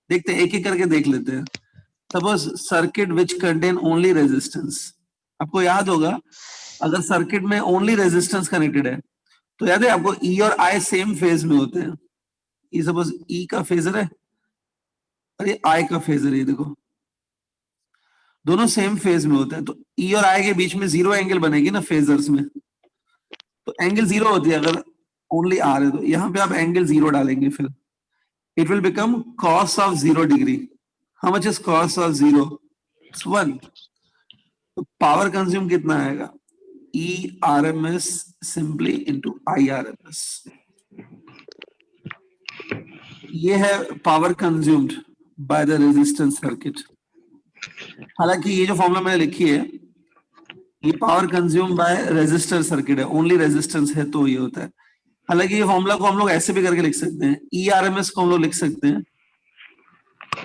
देखते हैं, एक एक करके देख लेते हैं। Suppose circuit which contain only resistance, आपको याद होगा अगर सर्किट में ओनली रेजिस्टेंस कनेक्टेड है तो याद है आपको ई और आई सेम फेज में होते हैं। ये सपोज ई का फेजर है और ये आई का फेजर है, देखो दोनों सेम फेज में होते हैं, तो ई और आई के बीच में जीरो एंगल बनेगी ना फेजर्स में, तो एंगल जीरो होती है अगर ओनली आर है, तो यहां पे आप एंगल जीरो डालेंगे, फिर it will become cos of 0 degree. How much is cos of 0? 1। तो पावर कंज्यूम कितना आएगा? E R M S simply into I R M S. ये है power consumed by the resistance circuit. हालांकि ये जो फॉर्मूला मैंने लिखी है ये power consume by resistor circuit है, ओनली रेजिस्टेंस है तो ये होता है। हालांकि ये फॉर्मूला को हम लोग ऐसे भी करके लिख सकते हैं, ई आर एम एस को हम लोग लिख सकते हैं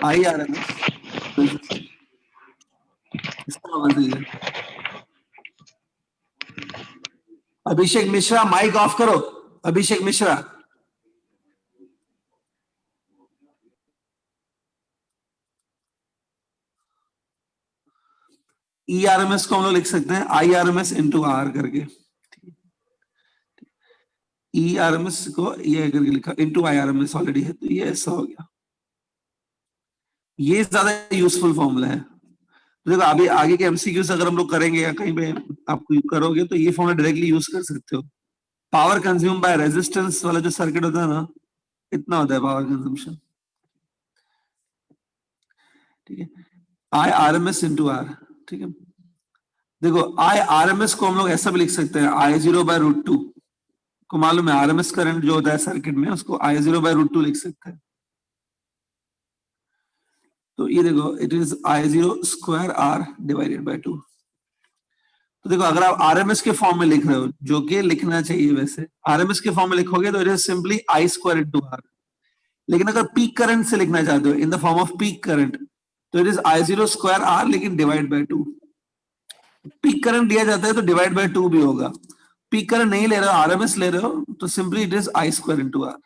आई आर एम एस। इसका मतलब है अभिषेक मिश्रा, माइक ऑफ करो। Abhishek Mishra, E R M S को हम लोग लिख सकते हैं I R M S into R करके। ई आर एम एस को ये करके लिखा into I R M S already है, तो ये ऐसा हो गया। ये ज्यादा यूजफुल फॉर्मूला है। देखो अभी आगे के एमसीक्यूज अगर हम लोग करेंगे या कहीं पे आप करोगे तो ये फॉर्मूला डायरेक्टली यूज कर सकते हो। पावर कंज्यूम बाय रेजिस्टेंस वाला जो सर्किट होता है ना, इतना होता है पावर कंजम्पशन, ठीक है। I R M S into R, ठीक है। देखो आई आर एम एस को हम लोग ऐसा भी लिख सकते हैं आई जीरो बाय रूट टू, को मालूम है आरएमएस करंट जो होता है सर्किट में उसको I zero by root two लिख सकते हैं। तो ये देखो it is I zero square R divided by 2। तो देखो अगर आप आरएमएस के फॉर्म में लिख रहे हो, जो कि लिखना चाहिए वैसे, आरएमएस के फॉर्म में लिखोगे तो it is simply I square into R. लेकिन अगर पीक करंट से लिखना चाहते हो in the form of peak current तो it is I zero square R लेकिन डिवाइड बाय 2। पीक करंट दिया जाता है तो डिवाइड बाय 2 भी होगा। पीक करंट नहीं ले रहे हो, आरएमएस ले रहे हो, तो simply it is I square into R.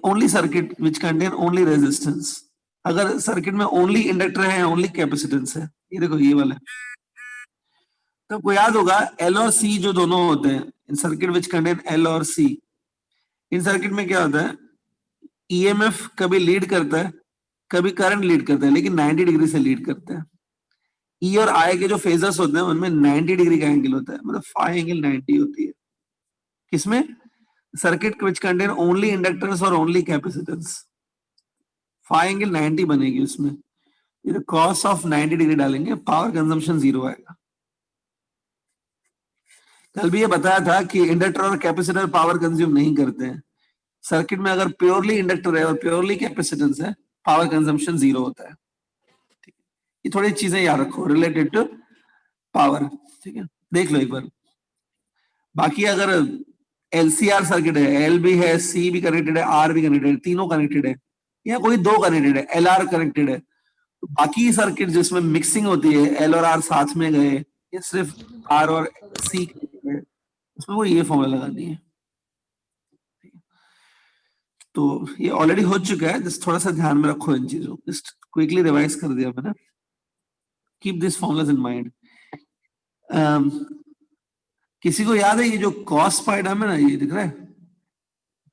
Only circuit which contain only resistance. अगर सर्किट में ओनली इंडक्टर है, ओनली कैपेसिटेंस है, ये देखो ये वाला, तो आपको याद होगा एल और सी जो दोनों होते हैं इन सर्किट विच कंटेन एल और सी, इन सर्किट में क्या होता है ईएमएफ कभी लीड करता है कभी करंट लीड करता है, लेकिन 90 डिग्री से लीड करता है। ई और आई के जो फेजर्स होते हैं उनमें 90 डिग्री का एंगल होता है, मतलब फाई एंगल 90 होती है। किसमें? Circuit which contain only inductors और ओनली कैपेसिटेंस, फाई एंगल 90 बनेगी उसमें। ये कॉस ऑफ 90 डिग्री डालेंगे, पावर कंजम्पशन 0 आएगा। कल भी ये बताया था कि इंडक्टर और कैपेसिटर पावर कंज्यूम नहीं करते हैं। सर्किट में अगर प्योरली इंडक्टर है और प्योरली कैपेसिटेंस है, पावर कंजम्पशन 0 होता है। ठीक है, ये थोड़ी चीजें याद रखो रिलेटेड टू पावर, ठीक है, देख लो एक बार। बाकी अगर एलसीआर सर्किट है, एल भी है, सी भी कनेक्टेड है, आर भी कनेक्टेड है, तीनों कनेक्टेड है, या कोई दो कनेक्टेड है, एल आर कनेक्टेड है, तो बाकी सर्किट जिसमें मिक्सिंग होती है, एल और आर साथ में गए या सिर्फ आर और सी गए, उसमें वो ये फॉर्मूला लगानी है। तो ये ऑलरेडी हो चुका है, जस्ट थोड़ा सा ध्यान में रखो इन चीजों, जस्ट क्विकली रिवाइज कर दिया मैंने। Keep this formulas in mind. किसी को याद है ये जो कॉस पाई टर्म है ना, ये दिख रहा है,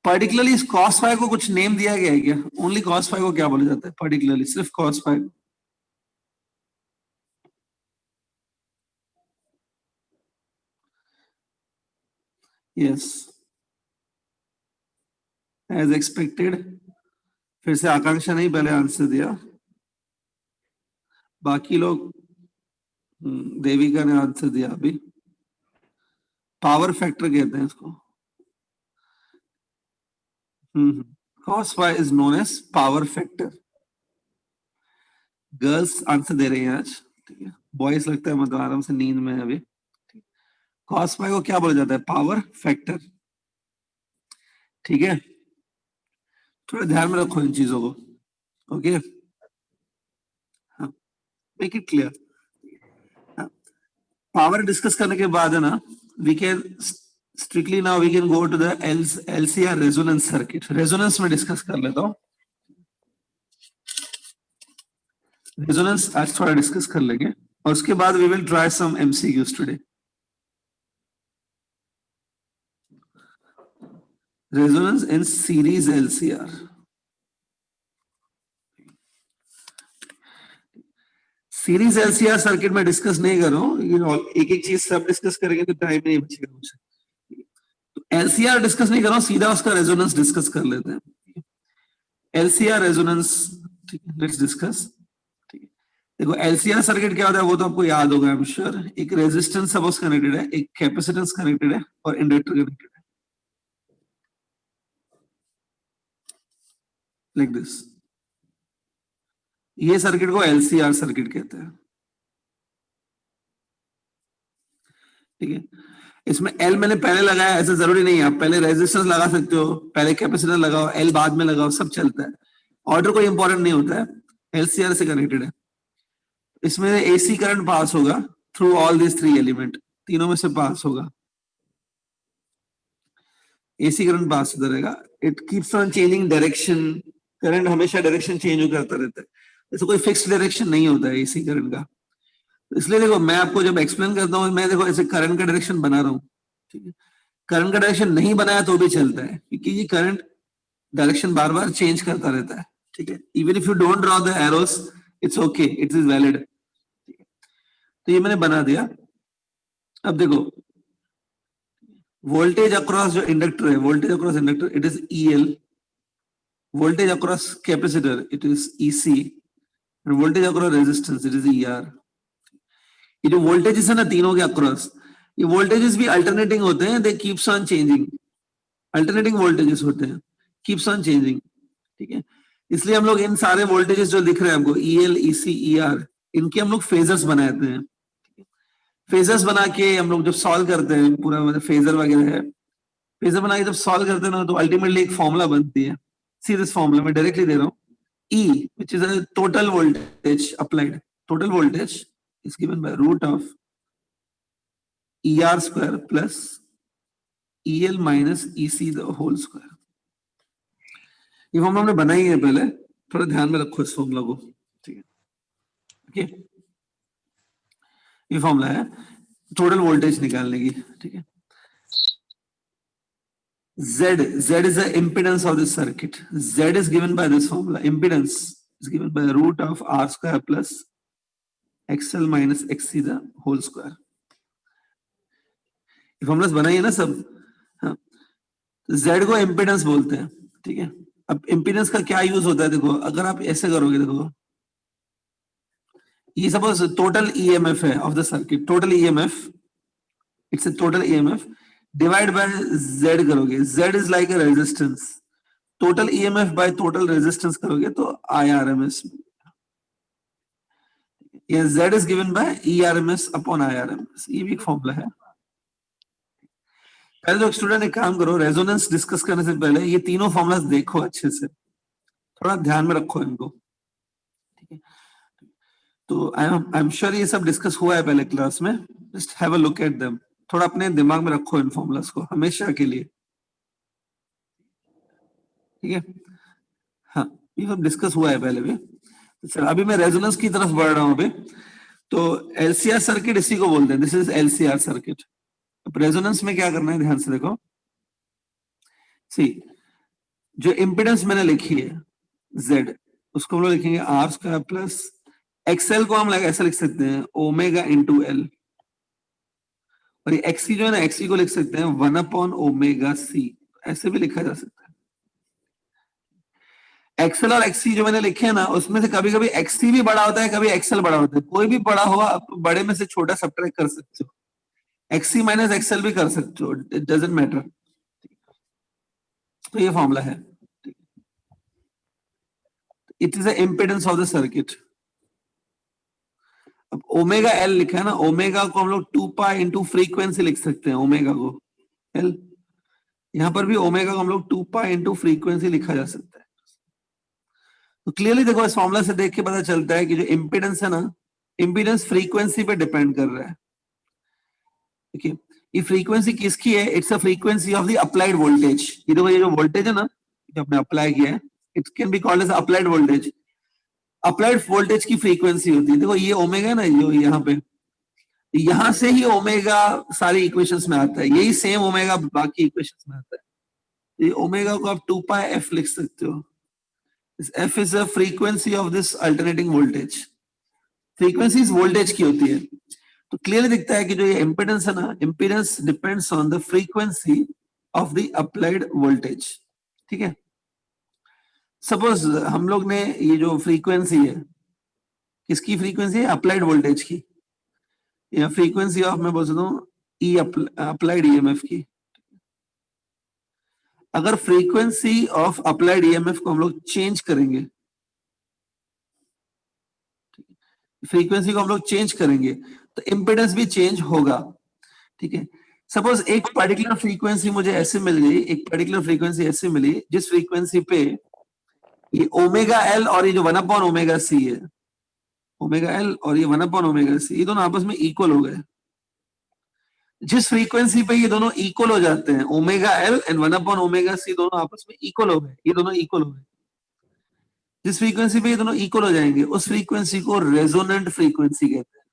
पर्टिकुलरली इस कॉस फाई को कुछ नेम दिया गया है क्या? ओनली कॉस फाई को क्या बोला जाता है पर्टिकुलरली, सिर्फ cos phi? Yes, as expected. फिर से आकांक्षा नहीं पहले आंसर दिया, बाकी लोग, देविका ने आंसर दिया अभी। पावर फैक्टर कहते हैं इसको। Cos phi is known as power factor. Girls answer दे रही हैं आज, ठीक है। बॉयज लगता है मतलब आराम से नींद में है अभी। कॉस फाई को क्या बोला जाता है? पावर फैक्टर, ठीक है। थोड़ा ध्यान में रखो इन चीजों को, ओके। हाँ, make it clear. Power discuss करने के बाद है ना, we can strictly now we can go to the LCR resonance circuit. Resonance में डिस्कस कर लेता हूँ। रेजोनेंस आज थोड़ा डिस्कस कर लेंगे और उसके बाद we will try some MCQs today. Resonance in series LCR. Series LCR circuit में डिस्कस नहीं कर रहा हूं, एक एक चीज सब डिस्कस करेंगे तो टाइम नहीं बचेगा मुझे। तो एलसीआर डिस्कस नहीं कर रहा हूं, सीधा उसका रेजोनेंस डिस्कस कर लेते हैं। एलसीआर रेजोनेंस, ठीक है, लेट्स डिस्कस। ठीक है, देखो एलसीआर सर्किट क्या होता है वो तो आपको याद होगा, आई एम श्योर। एक रेजिस्टेंस सपोज कनेक्टेड है, एक कैपेसिटेंस कनेक्टेड है और इंडक्टर कनेक्टेड है, लाइक दिस। ये सर्किट को एलसीआर सर्किट कहते हैं। ठीक है, इसमें एल मैंने पहले लगाया, ऐसा जरूरी नहीं है, आप पहले रेजिस्टेंस लगा सकते हो, पहले कैपेसिटर लगाओ, एल बाद में लगाओ, सब चलता है, ऑर्डर कोई इंपॉर्टेंट नहीं होता है। एलसीआर से कनेक्टेड है, इसमें एसी करंट पास होगा through all this three element, तीनों में से पास होगा, एसी करंट पास होता रहेगा। It keeps on changing direction, current हमेशा डायरेक्शन चेंज करता रहता है, ऐसा कोई फिक्स्ड डायरेक्शन नहीं होता है एसी करंट का। इसलिए देखो मैं आपको जब एक्सप्लेन करता हूँ, मैं देखो ऐसे करंट का डायरेक्शन बना रहा हूँ, ठीक है, करंट का डायरेक्शन नहीं बनाया तो भी चलता है, क्योंकि ये करंट डायरेक्शन बार बार चेंज करता रहता है। ठीक है, even if you don't draw the arrows it's okay, it is valid. तो ये मैंने बना दिया। अब देखो वोल्टेज अक्रॉस जो इंडक्टर है, voltage across inductor it is EL, voltage across capacitor it is EC, end voltage across resistance it is ER. ये जो वोल्टेजेस है ना तीनों के अक्रॉस, ये वोल्टेजेस भी अल्टरनेटिंग होते हैं, they keeps on changing, alternating voltages होते हैं, कीप्स ऑन चेंजिंग। ठीक है, इसलिए हम लोग इन सारे वोल्टेजेस जो दिख रहे हैं हमको ईएल ईसी ईआर, इनके हम लोग फेजर्स बनाते हैं। फेजर्स बना के हम लोग जब सॉल्व करते हैं, पूरा मतलब फेजर वगैरह है, फेजर बना के जब सॉल्व करते हैं ना तो अल्टीमेटली एक फॉर्मूला बनती है। सी दिस फॉर्मूला मैं डायरेक्टली दे रहा हूँ, E which is a total voltage applied, total voltage is given by root of ER square plus EL minus EC the whole square। ये फॉर्मूला हमने बनाई है पहले, थोड़ा ध्यान में रखो इस फॉर्मूला को। ठीक है, ओके, ये फॉर्मूला है टोटल वोल्टेज निकालने की। ठीक है, Z is the impedance of this circuit. Z is given by this formula. Impedance is given by the root of R square plus XL minus XC the whole square. ये formulas बनाई है ना सब। हाँ, Z को impedance बोलते हैं। ठीक है, अब इम्पीडेंस का क्या यूज होता है, देखो अगर आप ऐसे करोगे, देखो ये सपोज टोटल ईएमएफ है of the circuit, total EMF it's a total EMF divide by Z करोगे, Z is like a resistance, total EMF by total resistance करोगे तो IRMS, ये Z is given by ERMS upon IRMS, ये भी एक formula है। पहले तो स्टूडेंट एक काम करो, रेजोनेंस डिस्कस करने से पहले ये तीनों फॉर्मूलास देखो अच्छे से, थोड़ा ध्यान में रखो इनको। ठीक है, तो आई एम श्योर ये सब डिस्कस हुआ है पहले क्लास में, just have a look at them, थोड़ा अपने दिमाग में रखो इन फॉर्मूलास को हमेशा के लिए। ठीक है, हाँ ये सब डिस्कस हुआ है पहले भी। चलो अभी मैं रेजोनेंस की तरफ बढ़ रहा हूँ अभी। तो एलसीआर सर्किट इसी को बोलते हैं, दिस इज एलसीआर सर्किट। अब रेजोनेंस में क्या करना है, ध्यान से देखो। सी जो इम्पीडेंस मैंने लिखी है Z, उसको हम लोग लिखेंगे R स्क्वायर प्लस XL को हम ऐसा लिख सकते हैं ओमेगा इंटू L, और ये XC जो है ना, XC को लिख सकते हैं 1 अपॉन ओमेगा C, ऐसे भी लिखा जा सकता है। XL और XC जो मैंने लिखे हैं ना, उसमें से कभी कभी XC भी बड़ा होता है, कभी XL बड़ा होता है, कोई भी बड़ा हुआ आप बड़े में से छोटा सब्ट्रैक्ट कर सकते हो, XC माइनस XL भी कर सकते हो, इट डजंट मैटर। तो ये फॉर्मूला है, it is the impedance of the circuit. अब ओमेगा L लिखा है ना, ओमेगा को हम लोग 2 पाई इंटू फ्रीक्वेंसी लिख सकते हैं, ओमेगा को L, यहां पर भी ओमेगा को हम लोग 2 पाई इंटू फ्रीक्वेंसी लिखा जा सकता है। तो क्लियरली देखो इस फॉर्मूला से देख के पता चलता है कि जो इम्पीडेंस है ना, इम्पीडेंस फ्रीक्वेंसी पे डिपेंड कर रहा है। देखिए ये फ्रीक्वेंसी किसकी है, it's a frequency of the applied voltage. ये देखो ये जो वोल्टेज है ना, जो आपने अप्लाई किया है, it can be called as applied voltage. Applied voltage की फ्रीक्वेंसी होती है, देखो ये ओमेगा ना, जो यहाँ पे, यहां से ही ओमेगा सारी इक्वेशंस में आता है, यही सेम ओमेगा बाकी इक्वेशंस में आता है। ये ओमेगा को आप 2 पाई एफ लिख सकते हो। F is the frequency of this alternating voltage. Frequency voltage की होती है। तो क्लियरली दिखता है कि जो ये इम्पीडेंस है ना, impedance depends on the frequency of the applied voltage. ठीक है, सपोज हम लोग ने ये जो फ्रीक्वेंसी है, किसकी फ्रीक्वेंसी है? अप्लाइड वोल्टेज की, या फ्रीक्वेंसी ऑफ, मैं बोल सकता हूँ ई अप्लाइड ईएमएफ की। अगर फ्रीक्वेंसी ऑफ अप्लाइड ईएमएफ को हम लोग चेंज करेंगे, फ्रीक्वेंसी को हम लोग चेंज करेंगे तो इम्पीडेंस भी चेंज होगा। ठीक है, सपोज एक पर्टिकुलर फ्रीक्वेंसी मुझे ऐसे मिल गई, एक पर्टिकुलर फ्रीक्वेंसी ऐसे मिली जिस फ्रीक्वेंसी पे ये ओमेगा एल और ये जो 1 अपॉन ओमेगा सी है, ओमेगा एल और ये 1 अपॉन ओमेगा सी, ये दोनों आपस में इक्वल हो गए। जिस फ्रीक्वेंसी पे ये दोनों इक्वल हो जाते हैं, omega L and 1 upon omega C दोनों आपस में इक्वल हो गए, ये दोनों इक्वल हो गए। जिस फ्रीक्वेंसी पे ये दोनों इक्वल हो जाएंगे उस फ्रीक्वेंसी को रेजोनेंट फ्रीक्वेंसी कहते हैं।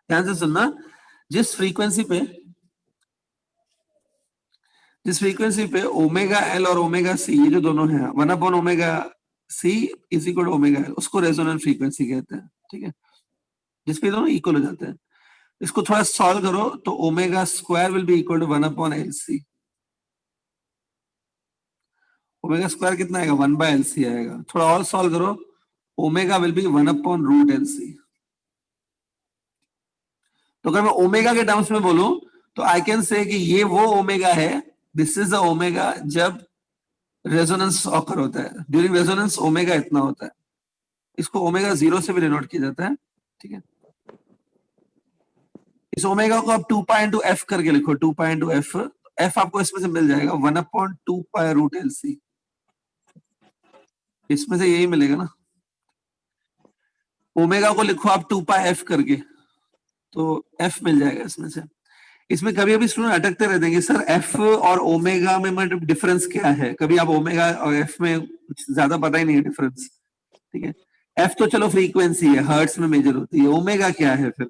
ध्यान से सुनना, जिस फ्रीक्वेंसी पे ओमेगा एल और ओमेगा सी ये जो दोनों हैं, 1 upon omega C is equal to omega L, उसको रेजोनेंट फ्रीक्वेंसी कहते हैं। ठीक है, जिसपे दोनों इक्वल हो जाते हैं। इसको थोड़ा सॉल्व करो तो omega square will be equal to 1 upon L C. Omega square कितना आएगा? 1 बाय एल सी आएगा। थोड़ा और सॉल्व करो, omega will be 1 upon root L C. तो अगर मैं ओमेगा के टर्म्स में बोलूं तो आई कैन से कि ये वो ओमेगा है, दिस इज द ओमेगा जब रेजोनेंस ऑकर होता है। ड्यूरिंग रेजोनेंस ओमेगा इतना होता है, इसको ओमेगा 0 से भी डिनोट किया जाता है। ठीक है, इस ओमेगा को आप 2 पाई इंटू एफ करके लिखो, 2 पाई इंटू एफ। एफ आपको इसमें से मिल जाएगा 1 upon 2 pi root L C, इसमें से यही मिलेगा ना। ओमेगा को लिखो आप 2 पाई एफ करके, तो एफ मिल जाएगा इसमें से। इसमें कभी कभी स्टूडेंट अटकते रहते हैं कि सर एफ और ओमेगा में मतलब डिफरेंस क्या है। कभी आप ओमेगा और एफ में कुछ ज्यादा पता ही नहीं है डिफरेंस। ठीक है, एफ तो चलो फ्रीक्वेंसी है, हर्ट्ज में मेजर होती है, ओमेगा क्या है फिर?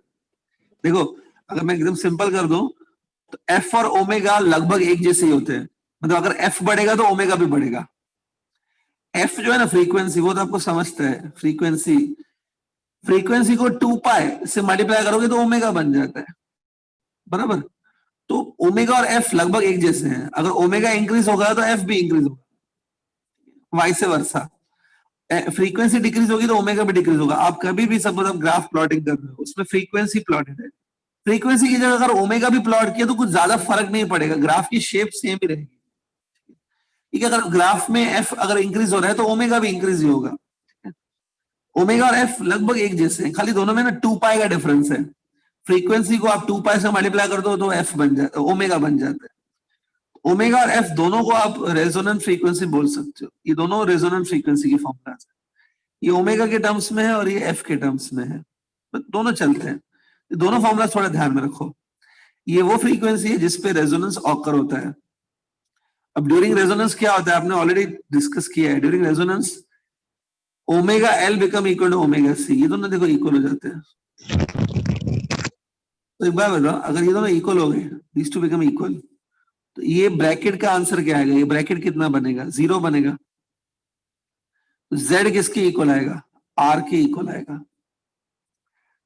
देखो, अगर मैं एकदम सिंपल कर दूं तो एफ और ओमेगा लगभग एक जैसे ही होते हैं। मतलब अगर एफ बढ़ेगा तो ओमेगा भी बढ़ेगा। एफ जो है ना फ्रीक्वेंसी, वो तो आपको समझता है, फ्रीक्वेंसी फ्रीक्वेंसी को 2 पाई से मल्टीप्लाई करोगे तो ओमेगा बन जाता है, बराबर। तो ओमेगा और एफ लगभग एक जैसे हैं। अगर ओमेगा इंक्रीज होगा तो एफ भी इंक्रीज होगा, वाइस वर्सा। फ्रीक्वेंसी डिक्रीज होगी तो ओमेगा भी डिक्रीज होगा। आप कभी भी सपोज आप ग्राफ प्लॉटिंग कर रहे हो, उसमें फ्रीक्वेंसी प्लॉटेड है, फ्रीक्वेंसी की जगह अगर ओमेगा भी प्लॉट किया तो कुछ ज्यादा फर्क नहीं पड़ेगा, ग्राफ की शेप सेम ही रहेगी। ठीक है, अगर ग्राफ में एफ अगर इंक्रीज हो रहा है तो ओमेगा भी इंक्रीज ही होगा। ओमेगा और एफ लगभग एक जैसे हैं, खाली दोनों में ना 2 पाई का डिफरेंस है। फ्रीक्वेंसी को आप 2 पाई से मल्टीप्लाई कर दो तो एफ बन जाता है, ओमेगा बन जाता है। ओमेगा और एफ दोनों को आप रेजोनेंट फ्रीक्वेंसी बोल सकते हो। ये दोनों रेजोनेंट फ्रीक्वेंसी की फॉर्मूला है। ये ओमेगा के टर्म्स में है और ये एफ के टर्म्स में है, दोनों चलते हैं। दोनों फॉर्मूला थोड़ा ध्यान में रखो। ये वो फ्रीक्वेंसी है जिसपे रेजोनेंस ऑकर होता है। अब ड्यूरिंग रेजोनेंस क्या होता है, आपने ऑलरेडी डिस्कस किया है। During resonance omega L become equal to omega C, ये दोनों देखो इक्वल हो जाते हैं। तो एक बार बताओ, अगर ये दोनों इक्वल हो गए, दीज टू बिकम इक्वल, तो ये ब्रैकेट का आंसर क्या आएगा? ये ब्रैकेट कितना बनेगा? 0 बनेगा। Z किसके इक्वल आएगा? R के इक्वल आएगा।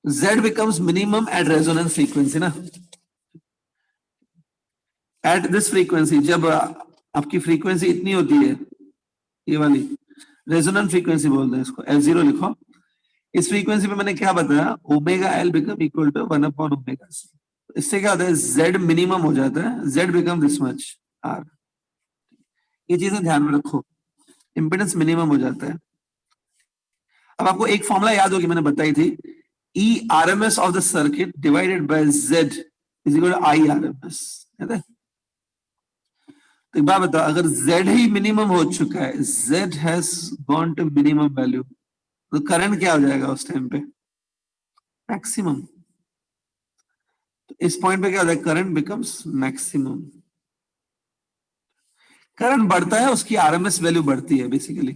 Z becomes minimum at resonance frequency ना। At this frequency, जब आपकी फ्रीक्वेंसी इतनी होती है, ये वाली रेजोनेंट फ्रीक्वेंसी बोलते हैं इसको, F0 लिखो। इस फ्रीक्वेंसी पे मैंने क्या बताया? Omega L become equal to 1 upon omega C. इससे क्या होता है? Z मिनिमम हो जाता है, Z become this much R। ये चीजें ध्यान में रखो, इंपेडेंस मिनिमम हो जाता है। अब आपको एक फॉर्मूला याद होगी, मैंने बताई थी, E RMS of the circuit divided by Z is equal to I RMS, है? तो एक बात बताओ, अगर Z ही मिनिमम हो चुका है, Z has gone to minimum value, तो करंट क्या हो जाएगा उस टाइम पे? मैक्सिमम। तो इस पॉइंट पे क्या होता है? Current becomes maximum. करंट बढ़ता है, उसकी आरएमएस वैल्यू बढ़ती है बेसिकली।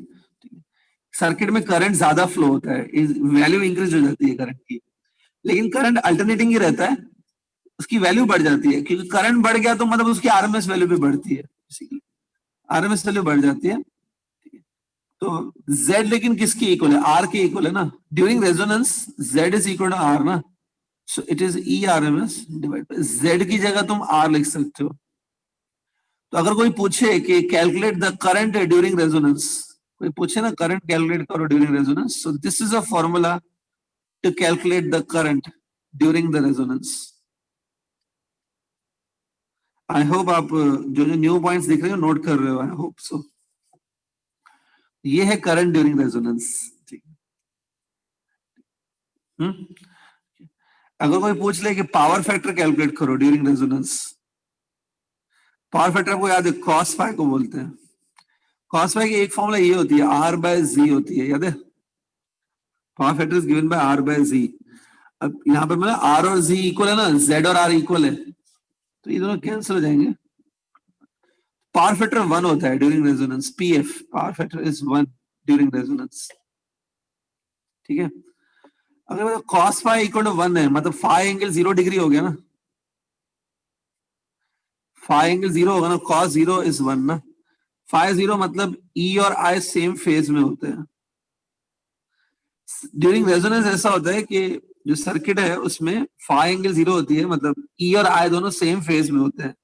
सर्किट में करंट ज्यादा फ्लो होता है, वैल्यू इंक्रीज हो जाती है करंट की, लेकिन करंट अल्टरनेटिंग ही रहता है, उसकी वैल्यू बढ़ जाती है, क्योंकि करंट बढ़ गया तो मतलब उसकी आरएमएस वैल्यू भी बढ़ती है, आरएमएस वैल्यू बढ़ जाती है। तो Z लेकिन किसकी इक्वल है, R के इक्वल है ना, during resonance Z is equal to R ना, so it is E RMS divide by Z की जगह तुम R लिख सकते हो। तो अगर कोई पूछे कि calculate the current during resonance, कोई पूछे ना करंट कैलकुलेट करो during resonance, so this is a formula to calculate the current during the resonance. I hope आप जो जो न्यू पॉइंट्स दिख रहे हो नोट कर रहे हो, आई होप सो। ये है करंट ड्यूरिंग रेजोनेंस। अगर कोई पूछ ले कि पावर फैक्टर कैलकुलेट करो ड्यूरिंग रेजोनेंस, पावर फैक्टर को याद है, कॉस फाई को बोलते हैं। कॉस फाई की एक फॉर्मूला ये होती है, आर बाय जी होती है, याद है, power factor is given by R by Z. अब यहाँ पे मतलब आर और जी इक्वल है ना, जेड और आर इक्वल है, तो ये दोनों कैंसिल हो जाएंगे। पावर फैक्टर 1 होता है during resonance, PF power factor is 1 during resonance, ठीक है। अगर मतलब कॉस फाई इक्वल टू 1 है, मतलब फाई एंगल 0 डिग्री हो गया ना, फाई एंगल 0 होगा ना, कॉस 0 इज 1 ना, फाई 0 मतलब ई और आई सेम फेज में होते हैं। ड्यूरिंग रेजोनेंस ऐसा होता है कि जो सर्किट है उसमें फाई एंगल 0 होती है, मतलब ई और आई दोनों सेम फेज में होते हैं।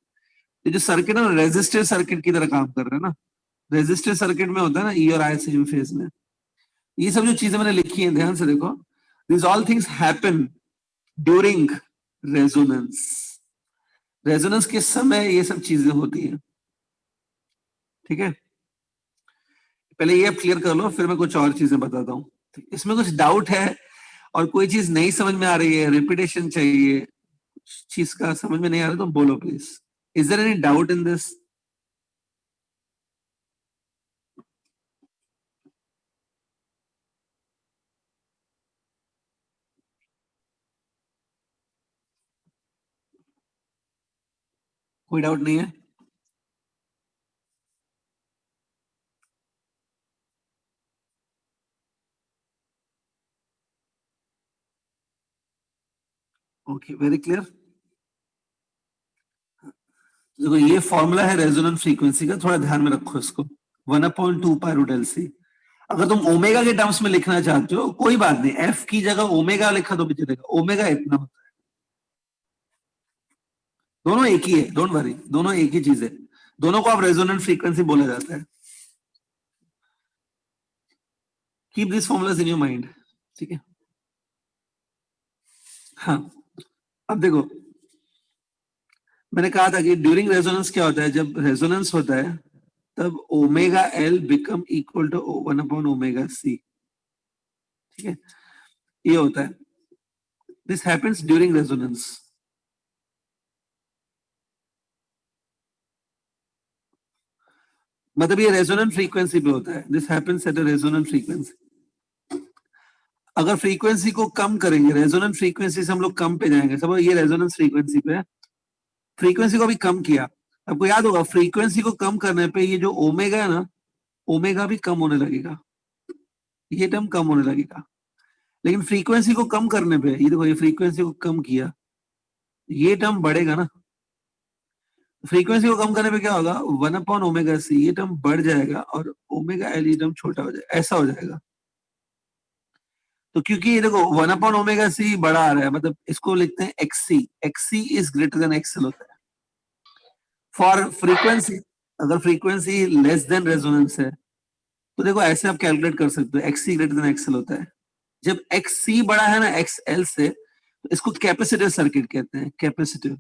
ये जो सर्किट है ना, रेजिस्टिव सर्किट की तरह काम कर रहे हैं ना, रेजिस्टिव सर्किट में होता है ना ई और आई सेम फेज में। ये सब जो चीजें मैंने लिखी हैं ध्यान से देखो, this all things happen during resonance. Resonance के समय ये सब चीजें होती हैं, ठीक है। पहले ये आप क्लियर कर लो, फिर मैं कुछ और चीजें बताता हूँ। इसमें कुछ डाउट है और कोई चीज नहीं समझ में आ रही है, रिपीटेशन चाहिए, चीज का समझ में नहीं आ रहा तो बोलो please. Is there any doubt in this? कोई डाउट नहीं है? Okay, very clear. देखो ये फॉर्मूला है रेजोनेंट फ्रीक्वेंसी का, थोड़ा ध्यान में रखो इसको, 1/2 पाई रूट एल सी। अगर तुम ओमेगा के टर्म्स में लिखना चाहते हो कोई बात नहीं, एफ की जगह ओमेगा लिखा तो भी चलेगा, ओमेगा इतना होता है, दोनों एक ही है, डोंट वरी, दोनों एक ही चीज है, दोनों को आप रेजोनेंट फ्रीक्वेंसी बोला जाता है। Keep this formulas in your mind, ठीक है। हाँ, अब देखो मैंने कहा था कि ड्यूरिंग रेजोनेंस क्या होता है, जब रेजोनेंस होता है तब omega L become equal to 1/ओमेगा सी, ठीक है, ये होता है, दिस हैपेंस ड्यूरिंग रेजोनेंस। मतलब ये रेजोनेंट फ्रीक्वेंसी पे होता है, this happens at a resonant frequency. अगर फ्रीक्वेंसी को कम करेंगे, रेजोनेंट फ्रीक्वेंसी से हम लोग कम पे जाएंगे, सब ये रेजोनेंस फ्रीक्वेंसी पे है, फ्रीक्वेंसी को भी कम किया, आपको याद होगा फ्रीक्वेंसी को कम करने पे ये जो ओमेगा है ना, ओमेगा भी कम होने लगेगा, ये टर्म कम होने लगेगा। लेकिन फ्रीक्वेंसी को कम करने पे, ये देखो ये फ्रीक्वेंसी को कम किया, ये टर्म बढ़ेगा ना, फ्रीक्वेंसी को कम करने पे क्या होगा, 1/ओमेगा सी, ये टर्म बढ़ जाएगा और ओमेगा एल ये टर्म छोटा हो जाएगा, ऐसा हो जाएगा। तो क्योंकि ये देखो 1/ओमेगा सी बड़ा आ रहा है, मतलब इसको लिखते हैं X C, X C is greater than X L होता है फॉर फ्रीक्वेंसी। अगर फ्रीक्वेंसी लेस देन रेजोनेंस है तो देखो ऐसे आप कैलकुलेट कर सकते हो, एक्सी ग्रेटर देन एक्सएल होता है। जब एक्सी बड़ा है ना एक्सएल से, तो इसको कैपेसिटिव सर्किट कहते हैं, कैपेसिटिव।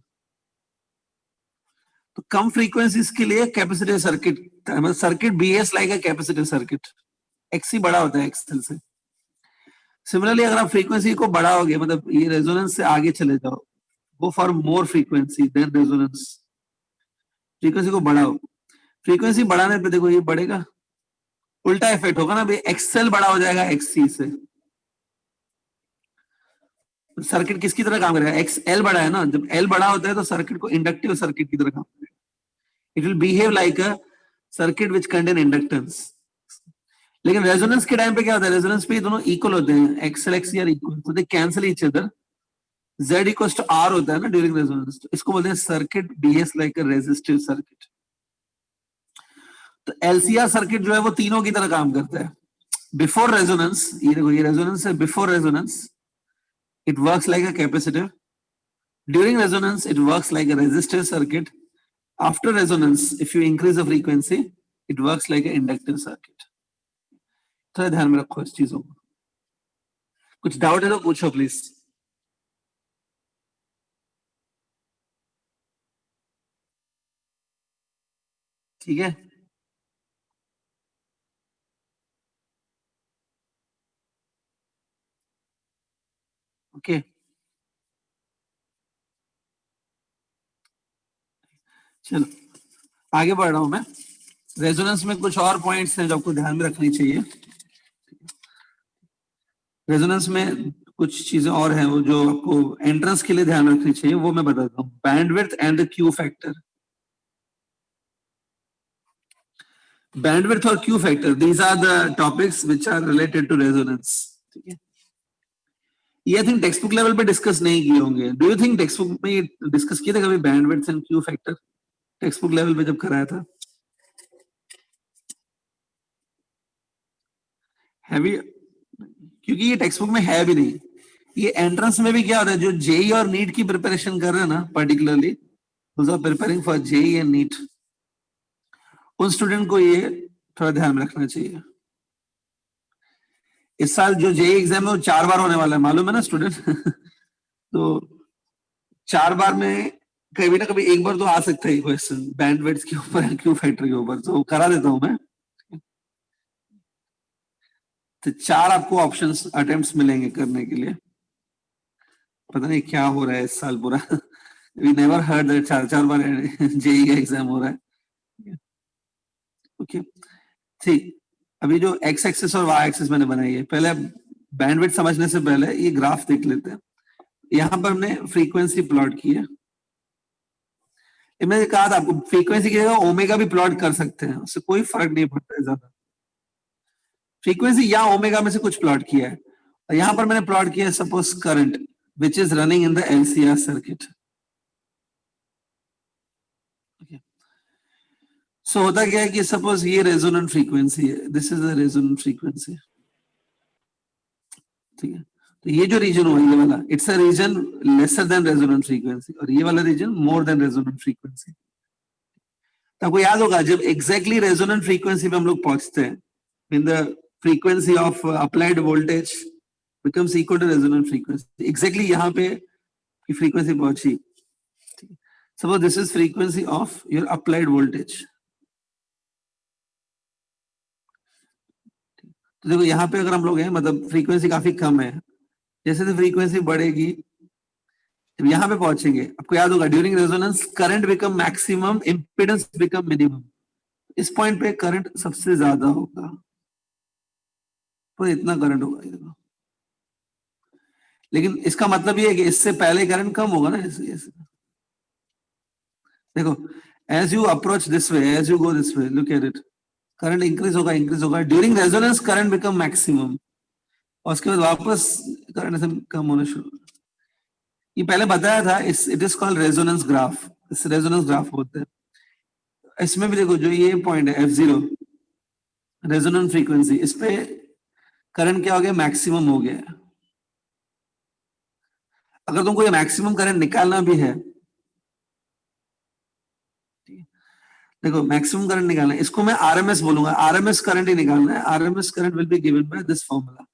तो कम फ्रीक्वेंसीज के लिए कैपेसिटिव सर्किट, मतलब circuit behaves like a capacitive circuit, X C बड़ा होता है एक्सएल से। सिमिलरली अगर आप फ्रीक्वेंसी को बढ़ाओगे, मतलब ये रेजोनेंस से आगे चले जाओ, go for more frequency than resonance, frequency को बढ़ाओ, फ्रीक्वेंसी बढ़ाने पे देखो ये बढ़ेगा, उल्टा इफेक्ट होगा ना भाई, एक्सएल बड़ा हो जाएगा एक्ससी से, सर्किट किसकी तरह काम करेगा, एक्स एल बड़ा है ना, जब एल बड़ा होता है तो सर्किट को इंडक्टिव सर्किट की तरह काम करेगा, it will behave like a circuit which contain inductance. लेकिन रेजोनेंस के टाइम पे क्या होता है, रेजोनेंस पे ये दोनों इक्वल होते हैं, एक्सएल एक्स आर इक्वल, तो they cancel each other, Z equals to R होता है ना ड्यूरिंग रेजोनेंस, तो इसको बोलते हैं सर्किट बिहेव्स लाइक अ रेजिस्टिव सर्किट। तो LCR सर्किट जो है वो तीनों की तरह काम करता है। बिफोर रेजोनेंस, ये देखो ये रेजोनेंस है, before resonance it works like a capacitive, during resonance it works like a resistive circuit, after resonance if you increase the frequency it works like a inductive circuit. थोड़ा ध्यान में रखो इस चीजों को, कुछ डाउट है तो पूछो प्लीज। ठीक है, ओके चलो आगे बढ़ रहा हूं मैं। रेजोनेंस में कुछ और पॉइंट्स हैं जो आपको ध्यान में रखनी चाहिए। रेजोनेंस में कुछ चीजें और हैं वो जो आपको एंट्रेंस के लिए ध्यान रखनी चाहिए, वो मैं बताता हूँ। Bandwidth and the Q factor, bandwidth और Q factor, these are the topics which are related to resonance. ठीक है, ये I think text book level पे डिस्कस नहीं किए होंगे। Do you think text book में डिस्कस किए थे कभी bandwidth and Q factor, text book level पे जब कराया था? हैवी, क्योंकि ये टेक्स्ट बुक में है भी नहीं। ये एंट्रेंस में भी क्या होता है, जो जेई और नीट की प्रिपरेशन कर रहे हैं ना, particularly preparing for JEE and NEET, उन स्टूडेंट को ये थोड़ा ध्यान में रखना चाहिए। इस साल जो जेई एग्जाम है वो 4 बार होने वाला है, मालूम है ना स्टूडेंट? तो 4 बार में कभी ना कभी एक बार तो आ सकता है क्वेश्चन बैंडविड्थ के ऊपर, क्यू फैक्टर के ऊपर, तो करा देता हूं मैं। तो 4 आपको ऑप्शंस अटेम्प्ट्स मिलेंगे करने के लिए। पता नहीं क्या हो रहा है इस साल पूरा। वी नेवर हर्ड दैट 4 बार जेई का एग्जाम हो रहा है। ओके ठीक, अभी जो एक्स एक्सिस और वाई एक्सिस मैंने बनाई है, पहले बैंडविड्थ समझने से पहले ये ग्राफ देख लेते हैं। यहाँ पर हमने फ्रीक्वेंसी प्लॉट की है। मैंने कहा था आपको फ्रीक्वेंसी की जगह ओमेगा भी प्लॉट कर सकते हैं, उससे कोई फर्क नहीं पड़ता है ज्यादा। फ्रीक्वेंसी या ओमेगा में से कुछ प्लॉट किया है, और यहां पर मैंने प्लॉट किया है suppose current which is running in the LCR circuit. So होता क्या है कि सपोज ये रेजोनेंट फ्रीक्वेंसी है, this is the resonant frequency. ठीक है, तो ये जो रीजन हुआ ये वाला, it's a region lesser than resonant frequency, और ये वाला region more than resonant frequency. तो आपको याद होगा जब एग्जैक्टली रेजोनेंट फ्रीक्वेंसी पे हम लोग पहुंचते हैं, in the frequency of applied voltage becomes equal to resonant frequency, exactly यहाँ पे फ्रीक्वेंसी पहुंची। Suppose this is frequency of your applied voltage. तो देखो यहाँ पे अगर हम लोग हैं, मतलब फ्रीक्वेंसी काफी कम है, जैसे जैसे फ्रीक्वेंसी बढ़ेगी जब यहाँ पे पहुंचेंगे, आपको याद होगा during resonance current become maximum, impedance become minimum. इस पॉइंट पे करंट सबसे ज्यादा होगा, तो इतना करंट होगा ये देखो। लेकिन इसका मतलब ये है कि इससे पहले करंट कम होगा ना, ऐसे देखो, as you approach this way, as you go this way, look at it, current increase होगा during resonance, current become maximum, और उसके बाद वापस करंट ऐसे कम होना शुरू। ये पहले बताया था, it is called resonance graph, इस रेजोनेंस ग्राफ होते हैं। इसमें भी देखो जो ये पॉइंट है F0 रेजोनेंट फ्रीक्वेंसी, इस पे करंट क्या हो गया, मैक्सिमम हो गया। अगर तुमको ये मैक्सिमम करंट निकालना भी है, देखो मैक्सिमम करंट निकालना है, इसको मैं आरएमएस बोलूंगा, आरएमएस करंट ही निकालना है। RMS current will be given by this formula.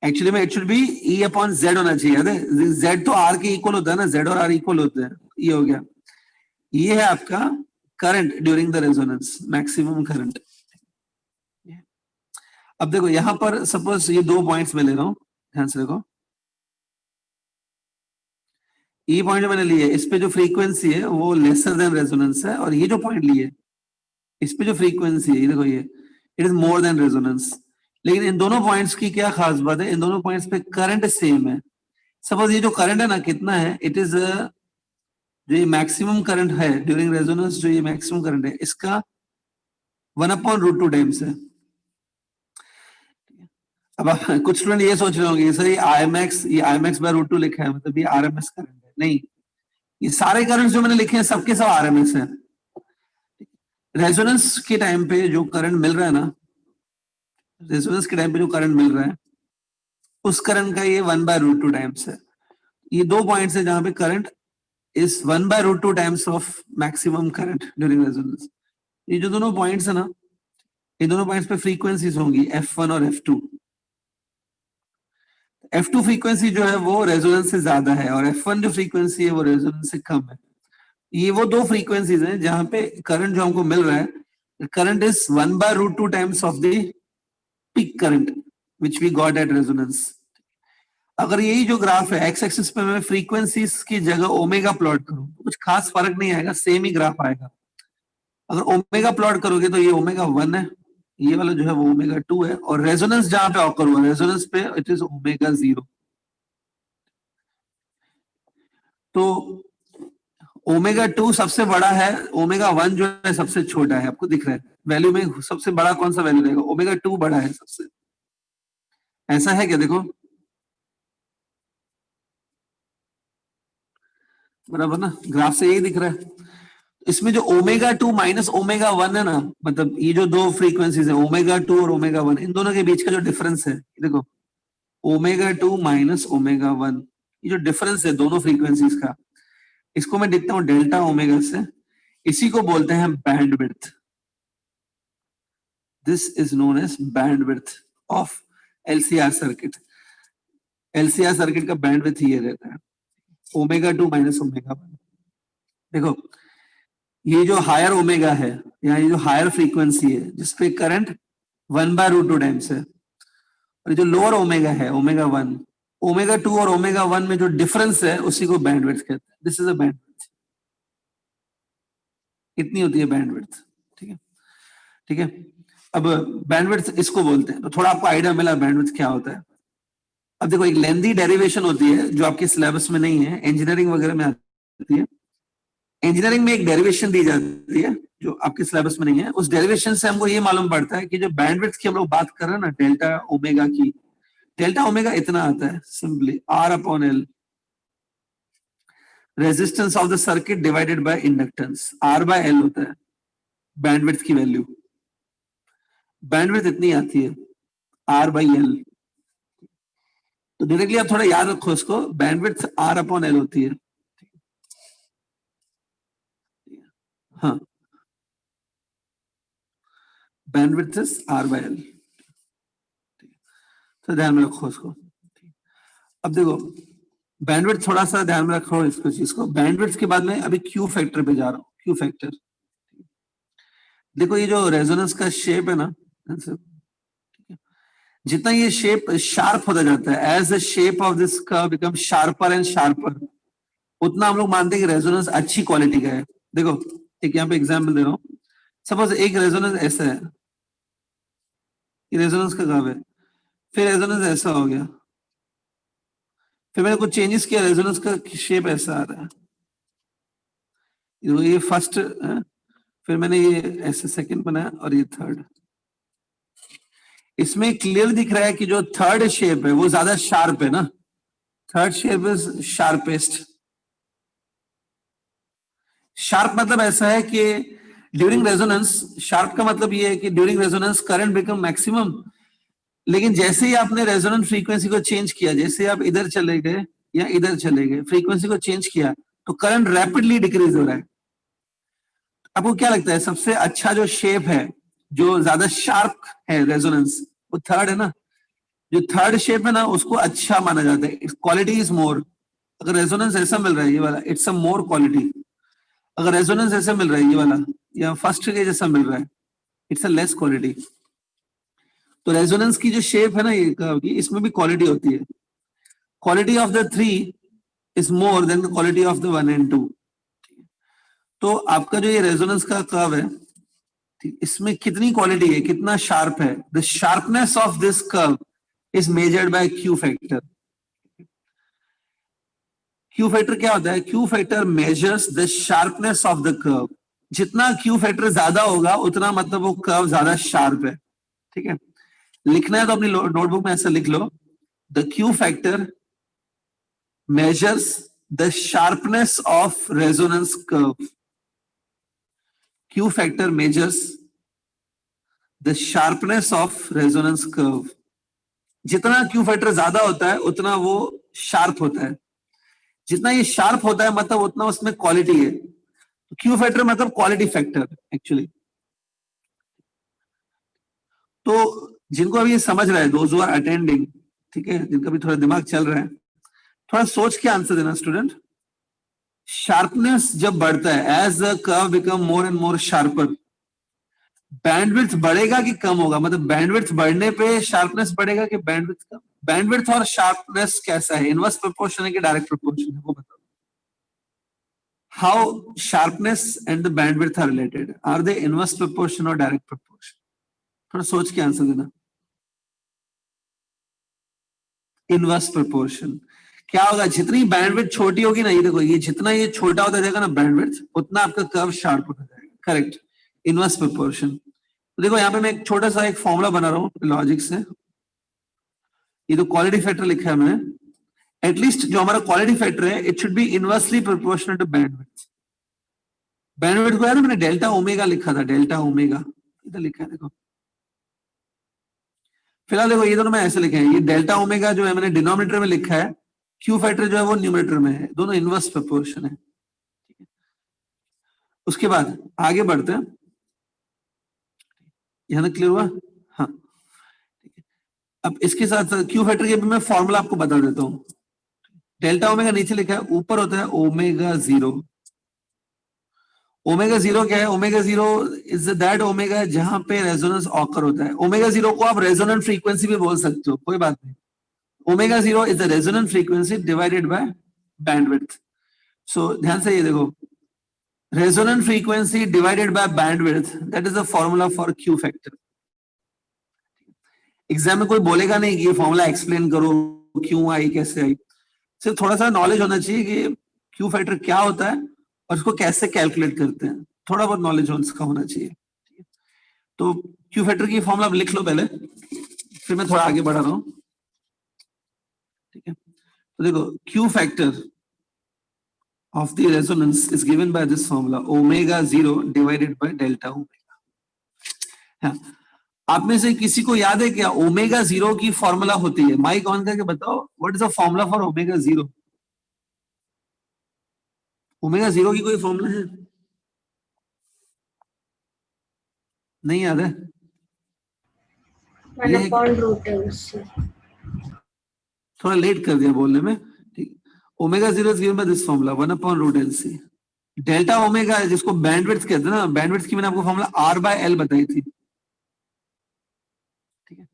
Actually में it should be E upon Z होना चाहिए, Z तो R के इक्वल होता है ना, Z और R इक्वल होते हैं, ये हो गया। ये है आपका current during the resonance, maximum current. अब देखो यहां पर सपोज ये 2 पॉइंट्स में ले रहा हूं, ध्यान से देखो, ये पॉइंट मैंने लिए, इस पे जो फ्रीक्वेंसी है वो लेसर देन रेजोनेंस है, और ये जो पॉइंट लिए इस पे जो फ्रीक्वेंसी है ये देखो, ये it is more than resonance. लेकिन इन दोनों पॉइंट्स की क्या खास बात है, इन दोनों पॉइंट्स पे करंट सेम है। सपोज ये जो करंट है ना कितना है, इट इज जो ये मैक्सिमम करंट है ड्यूरिंग रेजोनेंस, जो ये मैक्सिमम करंट है इसका 1/√2 टाइम्स है। अब कुछ स्टूडेंट ये सोच रहे होंगे सर ये IMX/√2 लिखा है मतलब ये RMS करंट है। नहीं, ये सारे करंट जो मैंने लिखे हैं सबके सब RMS है। रेजोनेंस के टाइम पे जो करंट मिल रहा है ना, रेजोनेंस के टाइम पे जो करंट मिल रहा है उस करंट का ये 1/√2 टाइम्स है। ये दो पॉइंट्स है जहां पे current is 1/√2 times of maximum current during resonance. ये जो दोनों पॉइंट्स है ना, ये दोनों पॉइंट्स पे फ्रीक्वेंसीज होंगी F1 और F2। F2 फ्रीक्वेंसी जो है वो रेजोनेंस से ज्यादा है और F1 जो फ्रीक्वेंसी है वो रेजोनेंस से कम है। ये वो दो फ्रीक्वेंसीज हैं जहां पे करंट जो हमको मिल रहा है, current is 1/√2 times of the peak current which we got at resonance. अगर यही जो ग्राफ है एक्स एक्सिस पे मैं फ्रीक्वेंसीज की जगह ओमेगा प्लॉट करूं तो कुछ खास फर्क नहीं आएगा, सेम ही ग्राफ आएगा। अगर ओमेगा प्लॉट करोगे तो ये ओमेगा 1 है, ये वाला जो है वो ओमेगा 2 है, और रेजोनेंस जहां पे ऑकर हुआ रेजोनेंस पे इट इज ओमेगा 0। तो ओमेगा 2 सबसे बड़ा है, ओमेगा 1 जो है सबसे छोटा है। आपको दिख रहा है वैल्यू में सबसे बड़ा कौन सा वैल्यू रहेगा? ओमेगा 2 बड़ा है सबसे। ऐसा है क्या? देखो बराबर ना, ग्राफ से यही दिख रहा है। इसमें जो ओमेगा 2 माइनस ओमेगा 1 है ना, मतलब ये जो दो फ्रीक्वेंसीज है ओमेगा 2 और ओमेगा 1, इन दोनों के बीच का जो डिफरेंस है देखो, ओमेगा 2 माइनस ओमेगा 1, ये जो डिफरेंस है दोनों फ्रीक्वेंसीज का, इसको मैं देखता हूं डेल्टा ओमेगा से। इसी को बोलते हैं bandwidth. This is known as bandwidth of LCR circuit. LCR circuit का बैंडविड्थ ये रहता है ओमेगा 2 माइनस ओमेगा 1। देखो ये जो हायर ओमेगा है या ये जो हायर फ्रीक्वेंसी है जिसपे करंट 1/√2 टाइम्स है, और जो लोअर ओमेगा है ओमेगा 2 और ओमेगा 1 में जो डिफरेंस है उसी को बैंडविड्थ कहते हैं। This is a bandwidth. इतनी होती है बैंडविड्थ। ठीक है, ठीक है। अब बैंडविड्थ इसको बोलते हैं, तो थोड़ा आपको आइडिया मिला बैंडविड्थ क्या होता है। अब देखो एक लेंथी डेरिवेशन होती है जो आपके सिलेबस में नहीं है, इंजीनियरिंग वगैरह में आती है। इंजीनियरिंग में एक डेरिवेशन दी जाती है जो आपके सिलेबस में नहीं है। उस डेरिवेशन से हमको ये मालूम पड़ता है कि जो बैंडविड्थ की हम लोग बात कर रहे हैं ना डेल्टा ओमेगा की, डेल्टा ओमेगा इतना आता है simply R/L, resistance of the circuit divided by inductance. R/L होता है बैंडविड्थ की वैल्यू। बैंडविड्थ इतनी आती है R/L। तो डायरेक्टली आप थोड़ा याद रखो इसको, बैंडविड्थ R/L होती है। हाँ, बैंडविड्थ इज R/L। तो ध्यान में रखो इसको। अब देखो बैंडविड्थ थोड़ा सा ध्यान में रखो इसको चीज को। बैंडविड्थ के बाद में अभी क्यू फैक्टर पे जा रहा हूँ। क्यू फैक्टर देखो, ये जो रेजोनेंस का शेप है ना, जितना ये शेप शार्प होता जाता है, as the shape of this curve become sharper and sharper, उतना हम लोग मानते हैं कि रेजोनेंस अच्छी क्वालिटी का है। देखो एक यहाँ पे एग्जाम्पल दे रहा हूँ। सपोज एक रेजोनेंस ऐसा है, ये रेजोनेंस का कर्व है, फिर रेजोनेंस ऐसा हो गया, फिर मैंने कुछ चेंजेस किया, रेजोनेंस का शेप ऐसा आ रहा है, ये फर्स्ट, फिर मैंने ये ऐसे सेकंड बनाया और ये थर्ड। इसमें क्लियर दिख रहा है कि जो थर्ड शेप है वो ज्यादा शार्प है ना, third shape is sharpest. Sharp मतलब ऐसा है कि ड्यूरिंग रेजोनेंस, शार्प का मतलब ये है कि during resonance current become maximum, लेकिन जैसे ही आपने रेजोनेंट फ्रीक्वेंसी को चेंज किया, जैसे आप इधर चले गए या इधर चले गए, फ्रीक्वेंसी को चेंज किया, तो करंट रैपिडली डिक्रीज हो रहा है। आपको क्या लगता है सबसे अच्छा जो शेप है, जो ज्यादा शार्प है रेजोनेंस, वो थर्ड है ना? जो थर्ड शेप है ना उसको अच्छा माना जाता है, क्वालिटी इज मोर। अगर रेजोनेंस ऐसा मिल रहा है ये वाला, इट्स अ मोर क्वालिटी। अगर रेजोनेंस ऐसा मिल रहा है ये वाला, या फर्स्ट के जैसा मिल रहा है, इट्स अ लेस क्वालिटी। तो रेजोनेंस की जो शेप है ना ये कर्व की, इसमें भी क्वालिटी होती है। Quality of the 3 is more than the quality of the 1 and 2। तो आपका जो ये रेजोनेंस का कर्व है, इसमें कितनी क्वालिटी है, कितना शार्प है, the sharpness of this curve is measured by Q factor. Q factor क्या होता है? Q factor measures the sharpness of the curve. जितना क्यू फैक्टर ज्यादा होगा उतना मतलब वो कर्व ज्यादा शार्प है। ठीक है, लिखना है तो अपनी नोटबुक में ऐसा लिख लो, the Q factor measures the sharpness of resonance curve. Q factor measures the sharpness of resonance curve. जितना Q factor ज्यादा होता है उतना वो शार्प होता है। जितना ये शार्प होता है मतलब उतना उसमें क्वालिटी है। Q factor मतलब क्वालिटी फैक्टर एक्चुअली। तो जिनको अभी ये समझ रहा है, those who are attending, ठीक है, जिनका भी थोड़ा दिमाग चल रहा है, थोड़ा सोच के आंसर देना स्टूडेंट। शार्पनेस जब बढ़ता है, as the curve become more and more sharper, bandwidth बढ़ेगा कि कम होगा? मतलब बैंडविड्थ बढ़ने पे शार्पनेस बढ़ेगा कि बैंडविड्थ कम? बैंडविड्थ और शार्पनेस कैसा है? इनवर्स प्रोपोर्शन है कि डायरेक्ट प्रोपोर्शन है, वो बताओ। How sharpness and the bandwidth are related? Are they inverse proportion और डायरेक्ट प्रोपोर्शन? थोड़ा सोच के आंसर देना। Inverse proportion. क्या होगा? जितनी बैंडविड्थ छोटी होगी ना, ये देखो, ये जितना ये छोटा होता जाएगा ना बैंडविड्थ, उतना आपका कर्व शार्प होता जाएगा। Correct, inverse proportion. तो देखो यहाँ पे मैं एक छोटा सा एक फॉर्मूला बना रहा हूँ लॉजिक से। ये तो क्वालिटी फैक्टर लिखा है मैंने। एटलीस्ट जो हमारा क्वालिटी फैक्टर है, it should be inversely proportional to bandwidth. Bandwidth को यार मैंने डेल्टा ओमेगा लिखा था, डेल्टा ओमेगा इधर लिखा है देखो। फिलहाल देखो ये दोनों मैं ऐसे लिखे हैं, ये डेल्टा ओमेगा जो है मैंने डिनोमिनेटर में लिखा है, क्यू फैक्टर जो है वो न्यूमरेटर में है, दोनों इनवर्स प्रोपोर्शन है। उसके बाद आगे बढ़ते हैं, यहां तक क्लियर हुआ? हाँ, अब इसके साथ क्यू फैक्टर के भी मैं फॉर्मूला आपको बता देता हूँ। डेल्टा ओमेगा नीचे लिखा है, ऊपर होता है ओमेगा जीरो। ओमेगा जीरो क्या है? Omega zero is that omega जहां पे रेजोनेंस ऑकर होता है। ओमेगा जीरो को आप रेजोनेंट फ्रीक्वेंसी भी बोल सकते हो, कोई बात नहीं। Omega zero is the resonant frequency divided by bandwidth. So ध्यान से ये देखो, resonant frequency divided by bandwidth, that is the formula for Q factor. Exam में कोई बोलेगा नहीं कि ये फॉर्मूला एक्सप्लेन करो, क्यों आई, कैसे आई। सिर्फ थोड़ा सा नॉलेज होना चाहिए कि क्यू फैक्टर क्या होता है और उसको कैसे कैलकुलेट करते हैं, थोड़ा बहुत नॉलेज उसका होना चाहिए। तो क्यू फैक्टर की फॉर्मूला आप लिख लो पहले, फिर मैं थोड़ा आगे बढ़ा रहा हूं। ठीक है, तो देखो Q factor of the resonance is given by this formula, omega zero divided by delta omega. हाँ, आप में से किसी को याद है क्या ओमेगा जीरो की फॉर्मूला होती है? माइक ऑन करके बताओ, what is the formula for omega zero? Omega zero की कोई फॉर्मूला है? नहीं याद है? ये है थोड़ा लेट कर दिया बोलने में। ठीक, omega zero is given by this formula 1/√LC। Delta omega है जिसको बैंडविड्थ कहते हैं ना, बैंडविड्थ की मैंने आपको फॉर्मूला R/L बताई थी। ठीक है,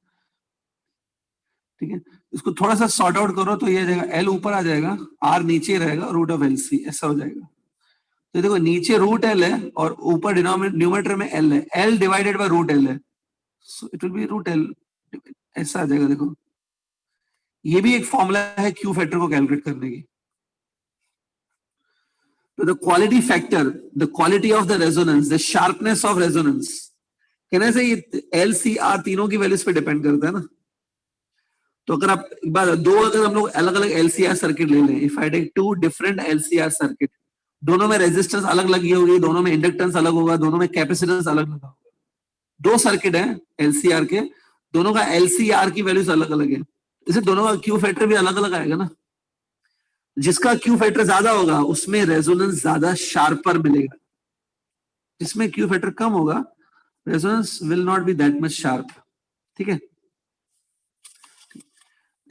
ठीक है, इसको थोड़ा सा सॉर्ट आउट करो तो ये आ जाएगा, L ऊपर आ जाएगा, R नीचे रहेगा, √LC ऐसा हो जाएगा। तो देखो नीचे √L है और ऊपर न्यूमरेटर में L है, L डिवाइडेड बाय √L है, so it will be √L, ऐसा आ जाएगा। देखो ये भी एक फॉर्मूला है क्यू फैक्टर को कैलकुलेट करने की। तो the quality factor, the quality of the resonance, the sharpness of resonance, कहने से ये LCR तीनों की वैल्यूज पे डिपेंड करता है ना। तो अगर आप एक बार दो, अगर हम लोग अलग अलग LCR सर्किट ले लें, if I take two different LCR circuit, दोनों में रेजिस्टेंस अलग लगी होगी, दोनों में इंडक्टेंस अलग होगा, दोनों में कैपेसिटेंस अलग लगा होगा। दो सर्किट है LCR के, दोनों का LCR की वैल्यूज अलग अलग है, इसे दोनों का क्यू फैक्टर भी अलग अलग आएगा ना। जिसका क्यू फैक्टर ज्यादा होगा उसमें रेजोनेंस ज्यादा शार्पर मिलेगा, जिसमें क्यू फैक्टर कम होगा resonance will not be that much sharp. ठीक है,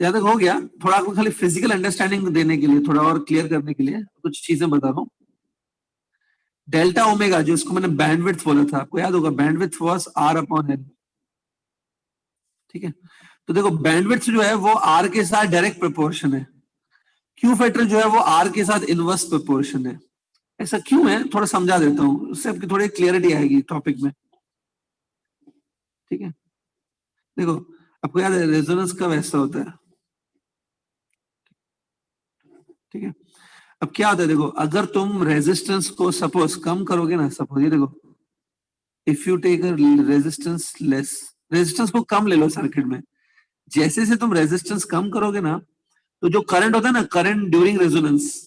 यहां तक हो गया? थोड़ा आपको खाली फिजिकल अंडरस्टैंडिंग देने के लिए, थोड़ा और क्लियर करने के लिए कुछ चीजें बता रहा हूं। डेल्टा ओमेगा जो इसको मैंने बैंडविड्थ बोला था, आपको याद होगा, बैंडविड्थ वाज R/L। ठीक है, तो देखो बैंडविड्थ जो है वो R के साथ डायरेक्ट प्रोपोर्शन है, क्यू फैक्टर जो है वो R के साथ इनवर्स प्रोपोर्शन है। ऐसा क्यों है थोड़ा समझा देता हूं, उससे आपकी थोड़ी क्लियरिटी आएगी टॉपिक में। ठीक है, देखो आपको याद है रेजोनेंस कब ऐसा होता है? ठीक है, अब क्या होता है देखो, अगर तुम रेजिस्टेंस को सपोज कम करोगे ना, सपोज ये देखो, if you take resistance less, resistance को कम ले लो सर्किट में, जैसे से तुम रेजिस्टेंस कम करोगे ना, तो जो करंट होता है ना, करंट ड्यूरिंग रेजोनेंस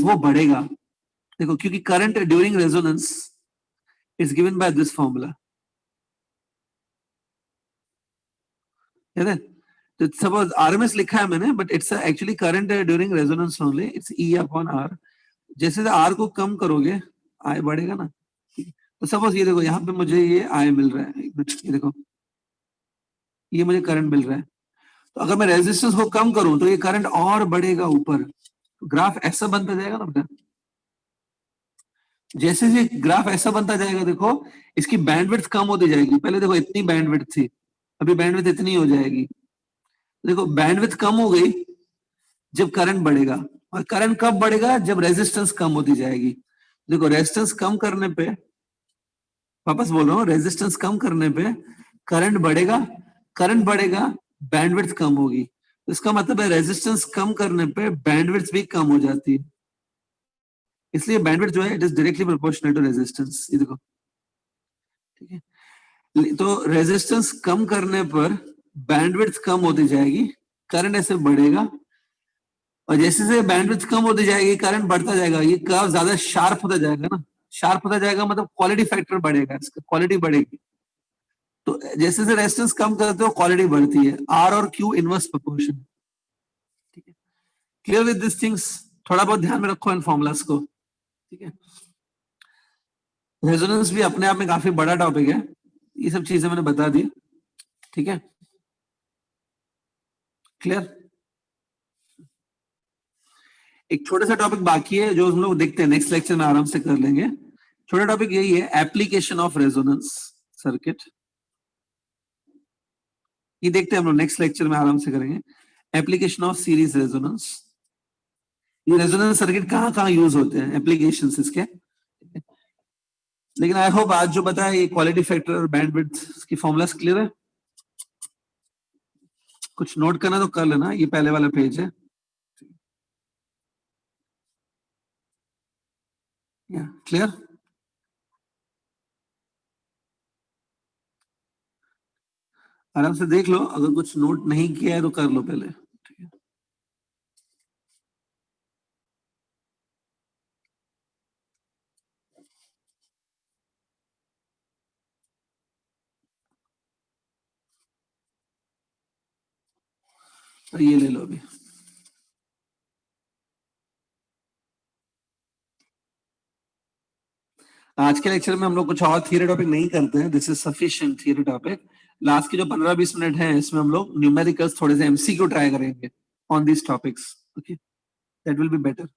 वो बढ़ेगा। देखो, क्योंकि current during resonance is given by this formula, है? तो सपोज आरएमएस लिखा है मैंने, but it's actually current during resonance only, it's E upon R. जैसे आर को कम करोगे आई बढ़ेगा ना। तो सपोज ये देखो, यहाँ पे मुझे ये आई मिल रहा है, एक मिनट, ये देखो, ये मुझे करंट मिल रहा है। तो अगर मैं रेजिस्टेंस को कम करूं तो ये करंट और बढ़ेगा ऊपर, तो ग्राफ ऐसा बनता जाएगा ना बेटा। जैसे ये ग्राफ ऐसा बनता जाएगा, देखो इसकी बैंडविड्थ कम होती जाएगी। पहले देखो इतनी बैंडविड्थ थी, अभी बैंडविड्थ इतनी हो जाएगी। देखो बैंडविड्थ कम हो गई जब करंट बढ़ेगा, और करंट कब बढ़ेगा? जब रेजिस्टेंस कम होती जाएगी। देखो रेजिस्टेंस कम करने पे, वापस बोल रहा हूँ, रेजिस्टेंस कम करने पे करंट बढ़ेगा, करंट बढ़ेगा, बैंडविड्थ कम होगी। तो इसका मतलब है रेजिस्टेंस कम करने पे बैंडविड्थ भी कम हो जाती है। इसलिए बैंडविड्थ जो है it is directly proportional to resistance. ये देखो, ठीक है। तो रेजिस्टेंस कम करने पर बैंडविड्थ कम होती जाएगी, करंट ऐसे बढ़ेगा, और जैसे जैसे बैंडविड्थ कम होती जाएगी करंट बढ़ता जाएगा। ये कर्व ज्यादा शार्प होता जाएगा ना, शार्प होता जाएगा मतलब क्वालिटी फैक्टर बढ़ेगा, इसका क्वालिटी बढ़ेगी। तो जैसे जैसे रेजिस्टेंस कम करते हो क्वालिटी बढ़ती है। आर और क्यू इनवर्स प्रोपोर्शन, ठीक है। Clear with this things? थोड़ा बहुत ध्यान में रखो इन फॉर्मूलास को, ठीक है। रेजोनेंस भी अपने आप में काफी बड़ा टॉपिक है, ये सब चीजें मैंने बता दी, ठीक है। क्लियर? एक छोटा सा टॉपिक बाकी है जो हम लोग देखते हैं नेक्स्ट लेक्चर में, आराम से कर लेंगे। छोटा टॉपिक यही है, एप्लीकेशन ऑफ रेजोनेंस सर्किट। ये देखते हैं हम लोग नेक्स्ट लेक्चर में, आराम से करेंगे। एप्लीकेशन ऑफ सीरीज रेजोनेंस, ये रेजोनेंस सर्किट कहाँ कहाँ यूज होते हैं, एप्लीकेशंस इसके। लेकिन आई होप आज जो बताया ये क्वालिटी फैक्टर और बैंडविड्थ की फॉर्मूलास क्लियर है। कुछ नोट करना तो कर लेना, ये पहले वाला पेज है। क्लियर? आराम से देख लो, अगर कुछ नोट नहीं किया है तो कर लो पहले, ठीक है। तो ये ले लो अभी। आज के लेक्चर में हम लोग कुछ और थियरी टॉपिक नहीं करते हैं, this is sufficient theory topic. Last के जो 15-20 मिनट हैं इसमें हम लोग न्यूमेरिकल्स, थोड़े से एमसीक्यू ट्राई करेंगे on this topics, okay, that will be better.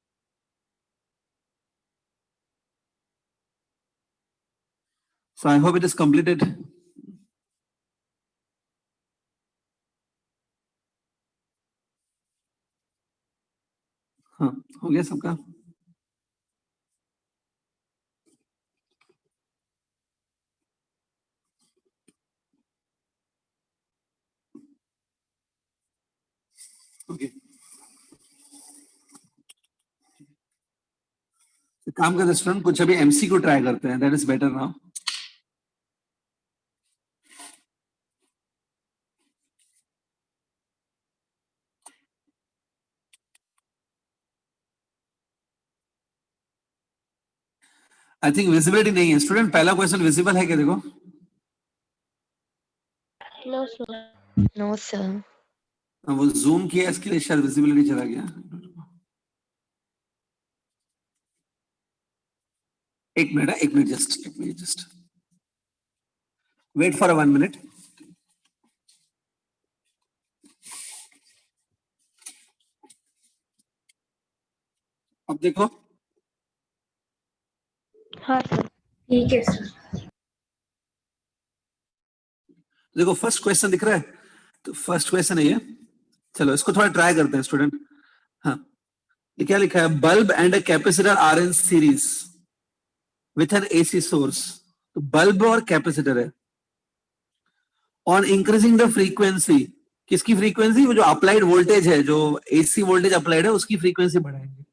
So I hope it is completed. हाँ, हो गया सबका? ओके, काम करते स्टूडेंट, कुछ अभी एमसीक्यू ट्राई करते हैं, that is better now. I think visibility नहीं है स्टूडेंट, पहला क्वेश्चन विजिबल है क्या? देखो, नो सर। No sir. वो जूम किया इसके लिए शायद विजिबिलिटी चला गया। एक minute just wait for 1 minute. अब देखो, हाँ सर, ठीक है सर। देखो फर्स्ट क्वेश्चन दिख रहा है, तो फर्स्ट क्वेश्चन है ये। चलो इसको थोड़ा ट्राई करते हैं स्टूडेंट। हाँ, ये क्या लिखा है, bulb and a capacitor are in series with an AC source. तो बल्ब और कैपेसिटर है, ऑन इंक्रीजिंग द फ्रीक्वेंसी किसकी फ्रीक्वेंसी? वो जो अप्लाइड वोल्टेज है, जो एसी वोल्टेज अप्लाइड है, उसकी फ्रीक्वेंसी बढ़ाएंगे.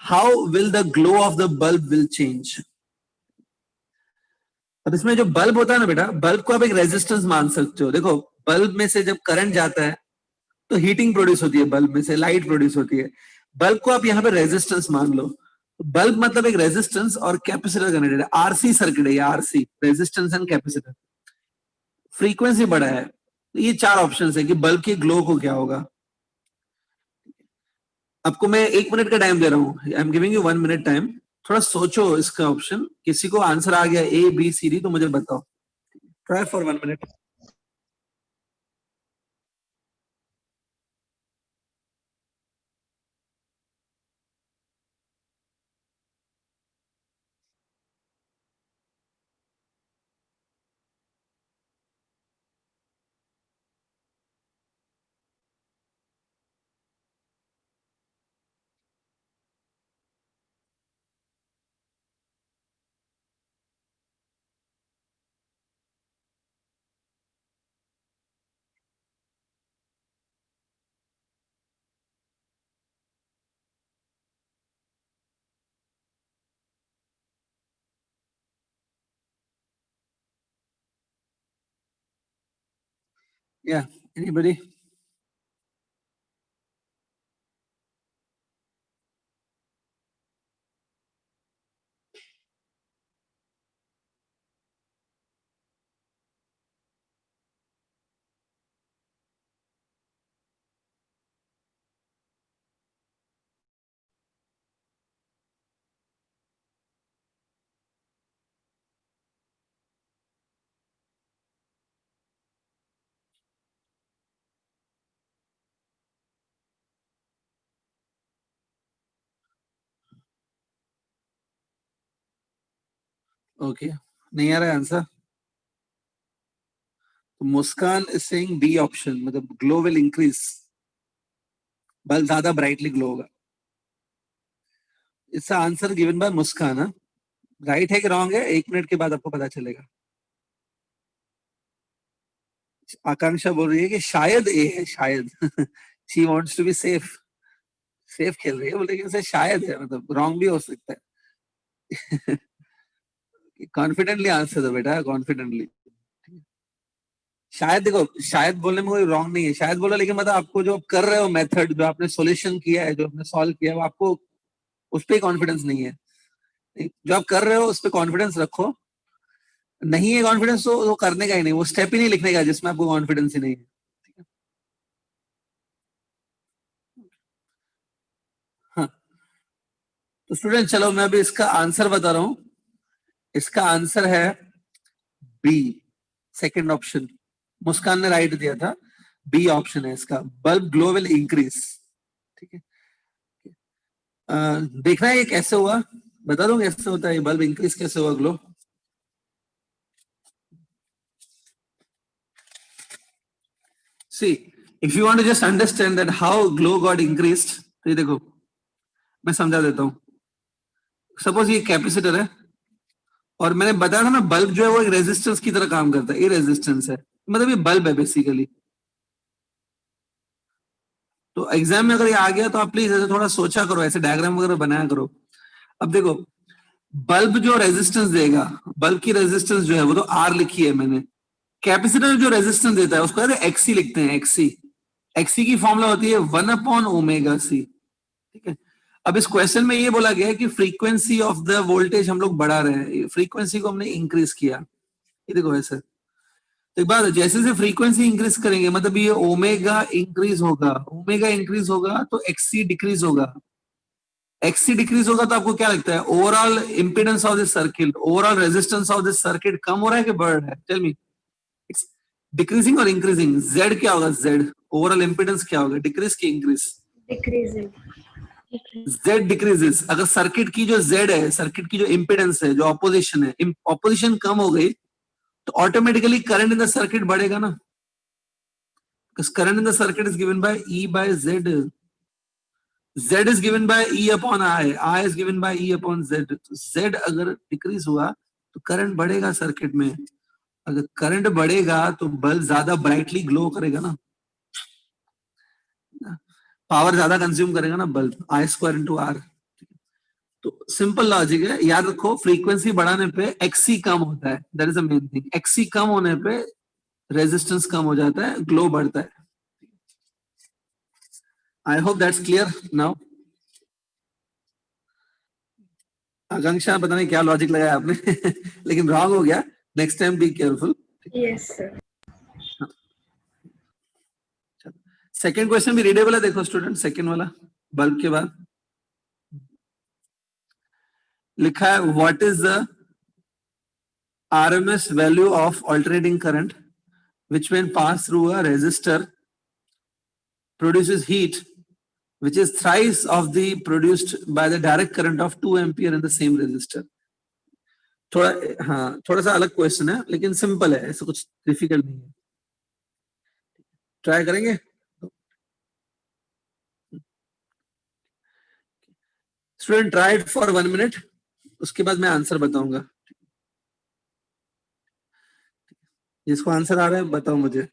How will the glow of the bulb will change? अब इसमें जो बल्ब होता है ना बेटा, बल्ब को आप एक रेजिस्टेंस मान सकते हो. देखो, बल्ब में से जब करंट जाता है तो हीटिंग प्रोड्यूस होती है, बल्ब में से लाइट प्रोड्यूस होती है. बल्ब को आप यहाँ पे रेजिस्टेंस मान लो. बल्ब मतलब एक रेजिस्टेंस और कैपेसिटर कनेक्टेड है. आरसी सर्किट है ये, RC, resistance and capacitor. Frequency बड़ा है. तो ये चार ऑप्शंस है कि बल्ब के ग्लो को क्या होगा. आपको मैं 1 मिनट का टाइम दे रहा हूँ. I am giving you 1 minute time. थोड़ा सोचो इसका ऑप्शन. किसी को आंसर आ गया ए बी सी डी तो मुझे बताओ. Try for 1 minute. या एनीबॉडी? ओके, नहीं आ रहा है आंसर. तो मुस्कान इज सेइंग बी ऑप्शन, मतलब ग्लो विल इंक्रीज. बल्ब ज्यादा ब्राइटली ग्लो होगा. इसका answer given by Muskan. Right है कि रॉन्ग है, 1 मिनट के बाद आपको पता चलेगा. आकांक्षा बोल रही है कि शायद ए है, शायद. She wants to be safe. Safe खेल रही है, बोले कि शायद है, मतलब रॉन्ग भी हो सकता है. कॉन्फिडेंटली आंसर दो बेटा, कॉन्फिडेंटली. शायद देखो, शायद बोलने में कोई रॉन्ग नहीं है. शायद बोलो, लेकिन मतलब आपको जो आप कर रहे हो मेथड, जो आपने सॉल्यूशन किया है, जो आपने सॉल्व किया है, वो आपको उस पर कॉन्फिडेंस नहीं है. जो आप कर रहे हो उस पर कॉन्फिडेंस रखो. नहीं है कॉन्फिडेंस तो वो करने का ही नहीं, वो स्टेप ही नहीं लिखने का जिसमें आपको कॉन्फिडेंस ही नहीं है. हाँ, तो स्टूडेंट चलो मैं अभी इसका आंसर बता रहा हूं. इसका आंसर है बी, सेकंड ऑप्शन. मुस्कान ने राइट दिया था. बी ऑप्शन है इसका. Bulb glow will increase. ठीक है. देखना है ये कैसे हुआ. बता दो कैसे होता है बल्ब इंक्रीज, कैसे हुआ glow. See, if you want to just understand that how glow got increased, तो ये देखो मैं समझा देता हूँ. सपोज ये कैपेसिटर है और मैंने बताया था ना, बल्ब जो है वो एक रेजिस्टेंस की तरह काम करता है. ये रेजिस्टेंस है, मतलब ये बल्ब है बेसिकली. तो एग्जाम में अगर ये आ गया तो आप प्लीज ऐसे थोड़ा सोचा करो, ऐसे डायग्राम वगैरह बनाया करो. अब देखो, बल्ब जो रेजिस्टेंस देगा, बल्ब की रेजिस्टेंस जो है वो तो आर लिखी है मैंने. कैपेसिटर जो रेजिस्टेंस देता है उसको एक्सी लिखते हैं, एक्सी. एक्सी की फॉर्मूला होती है 1/ω/c. ठीक है. अब इस क्वेश्चन में ये बोला गया है कि फ्रीक्वेंसी ऑफ द वोल्टेज हम लोग बढ़ा रहे हैं, फ्रीक्वेंसी को हमने इंक्रीज किया. ये देखो ऐसे. तो एक बात है, जैसे जैसे फ्रीक्वेंसी इंक्रीज करेंगे मतलब ये ओमेगा इंक्रीज होगा. ओमेगा इंक्रीज होगा तो एक्सी डिक्रीज होगा. एक्सी डिक्रीज होगा तो आपको क्या लगता है, overall impedance of this circuit, overall resistance of this circuit कम हो रहा है कि बढ़ रहा है? Tell me. इट्स डिक्रीजिंग और इंक्रीजिंग. जेड क्या होगा? जेड ओवरऑल इंपीडेंस क्या होगा, डिक्रीज की इंक्रीज? Decreasing. Z decreases. अगर सर्किट की जो जेड है, सर्किट की जो इंपीडेंस है, जो ऑपोजिशन है, ऑपोजिशन कम हो गई तो automatically current in the circuit बढ़ेगा ना. Current in the circuit is given bye E bye Z. Z is given by E upon I is given by E upon Z. तो Z अगर decrease हुआ तो current बढ़ेगा circuit में. अगर current बढ़ेगा तो बल्ब ज्यादा ब्राइटली ग्लो करेगा ना. पावर ज्यादा कंज्यूम करेगा ना bulb, I square into R. तो सिंपल लॉजिक है, याद रखो फ्रीक्वेंसी बढ़ाने पे एक्सी कम होता है, that is a main thing. XC कम होने पे रेजिस्टेंस कम हो जाता है, ग्लो बढ़ता है। I hope that's clear now. Akanksha पता नहीं क्या लॉजिक लगाया आपने लेकिन रॉन्ग हो गया, next time be careful. Yes, sir. Second question भी रीडेबल है, देखो स्टूडेंट, सेकंड वाला बल्ब के बाद लिखा है what is the RMS value of alternating current which when passed through a resistor produces heat which is thrice of the produced by the direct current of 2 ampere in the same resistor। थोड़ा, हाँ थोड़ा सा अलग question है लेकिन simple है, ऐसा कुछ डिफिकल्ट नहीं है, ट्राई करेंगे। Student try it for 1 minute, उसके बाद मैं आंसर बताऊंगा। जिसको आंसर आ रहा है बताओ मुझे।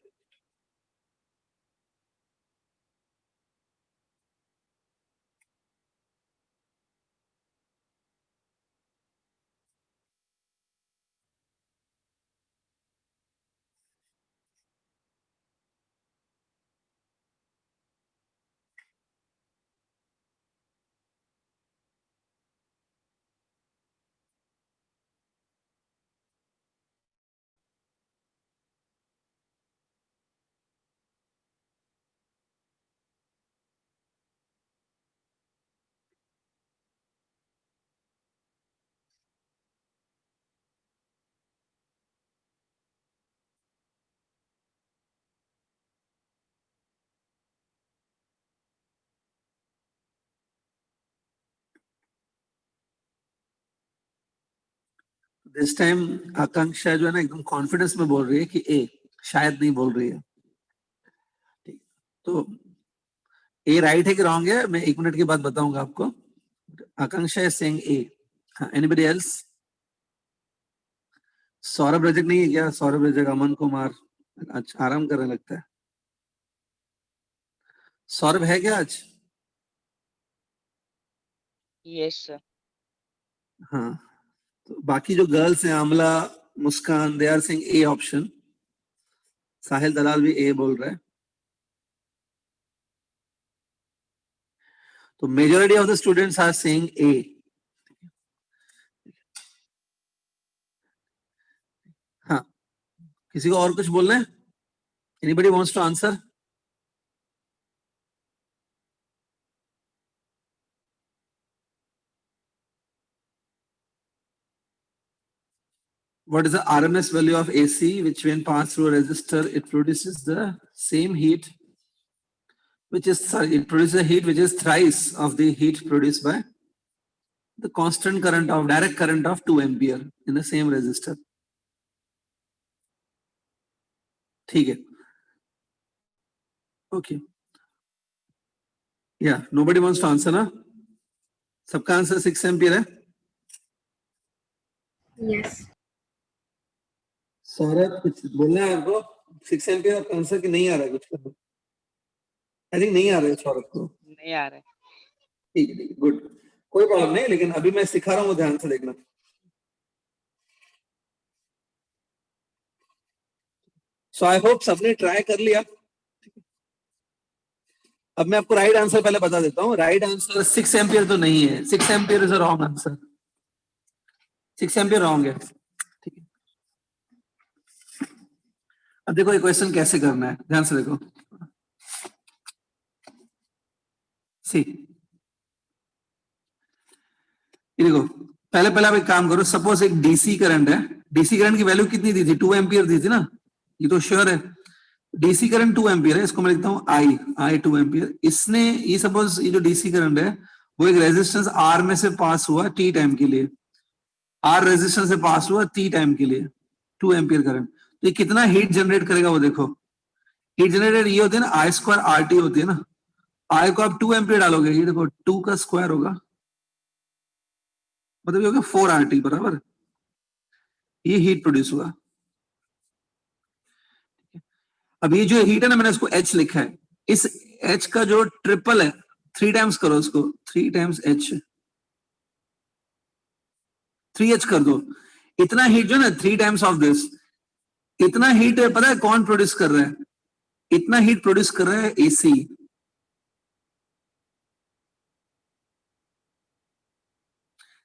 दिस टाइम आकांक्षा जो है ना एकदम कॉन्फिडेंस में बोल रही है कि ए, शायद नहीं बोल रही है। ठीक, तो ए राइट है कि रॉन्ग है मैं 1 मिनट के बाद बताऊंगा आपको। आकांक्षा इज सेइंग ए। हाँ, एनीबॉडी एल्स? सौरभ रजक नहीं है क्या? सौरभ रजक, अमन कुमार, अच्छा आराम करने लगता है। सौरभ है क्या आज? Yes sir. हाँ, तो बाकी जो गर्ल्स हैं Amla, Muskan, they are saying A option. Sahil Dalal भी ए बोल रहा है। तो majority of the students are saying A. हाँ, किसी को और कुछ बोलना है? Anybody wants to answer? What is the RMS value of AC which when passed through a resistor it produces the same heat which is, sorry, it produces a heat which is thrice of the heat produced by the constant current of direct current of 2 ampere in the same resistor। ठीक है, okay, या nobody wants to answer ना? सबका answer 6 ampere है। Yes. Saurabh कुछ बोलना है आपको? 6 एम्पियर आपका आंसर कि नहीं आ रहा है कुछ करना? आई थिंक नहीं आ रहा है सौरभ को। नहीं आ रहा है। ठीक है, गुड, कोई प्रॉब्लम नहीं, लेकिन अभी मैं सिखा रहा हूँ, ध्यान से देखना। सो आई होप सबने ट्राई कर लिया। अब मैं आपको राइट आंसर पहले बता देता हूँ। राइट आंसर 6 एम्पियर तो नहीं है, 6 ampere is a wrong answer. 6 ampere wrong है, ठीक है। अब देखो ये क्वेश्चन कैसे करना है, ध्यान से देखो। सी, ये देखो, पहले पहले आप एक काम करो, सपोज एक डीसी करंट है। डीसी करंट की वैल्यू कितनी दी थी? 2 एम्पियर दी थी ना, ये तो श्योर है। डीसी करंट 2 एम्पियर है, इसको मैं लिखता हूँ आई 2 एम्पियर। इसने, ये सपोज ये जो डीसी करंट है वो एक रेजिस्टेंस आर में से पास हुआ टी टाइम के लिए, आर रेजिस्टेंस से पास हुआ टी टाइम के लिए, 2 एम्पियर करंट। तो ये कितना हीट जनरेट करेगा वो देखो। हीट जनरेटेड ये होती है ना, आई स्क्वायर आर टी होती है ना। आई को आप 2 एम्पियर डालोगे, ये देखो 2 का स्क्वायर होगा, मतलब ये होगा 4 आर टी बराबर, ये हीट प्रोड्यूस हुआ। अब ये जो हीट है ना, मैंने इसको एच लिखा है, इस H का जो ट्रिपल है 3 टाइम्स करो उसको, 3 टाइम्स H, 3H कर दो। इतना हीट जो ना 3 टाइम्स ऑफ दिस, इतना हीट पता है कौन प्रोड्यूस कर रहा है? इतना हीट प्रोड्यूस कर रहा है AC।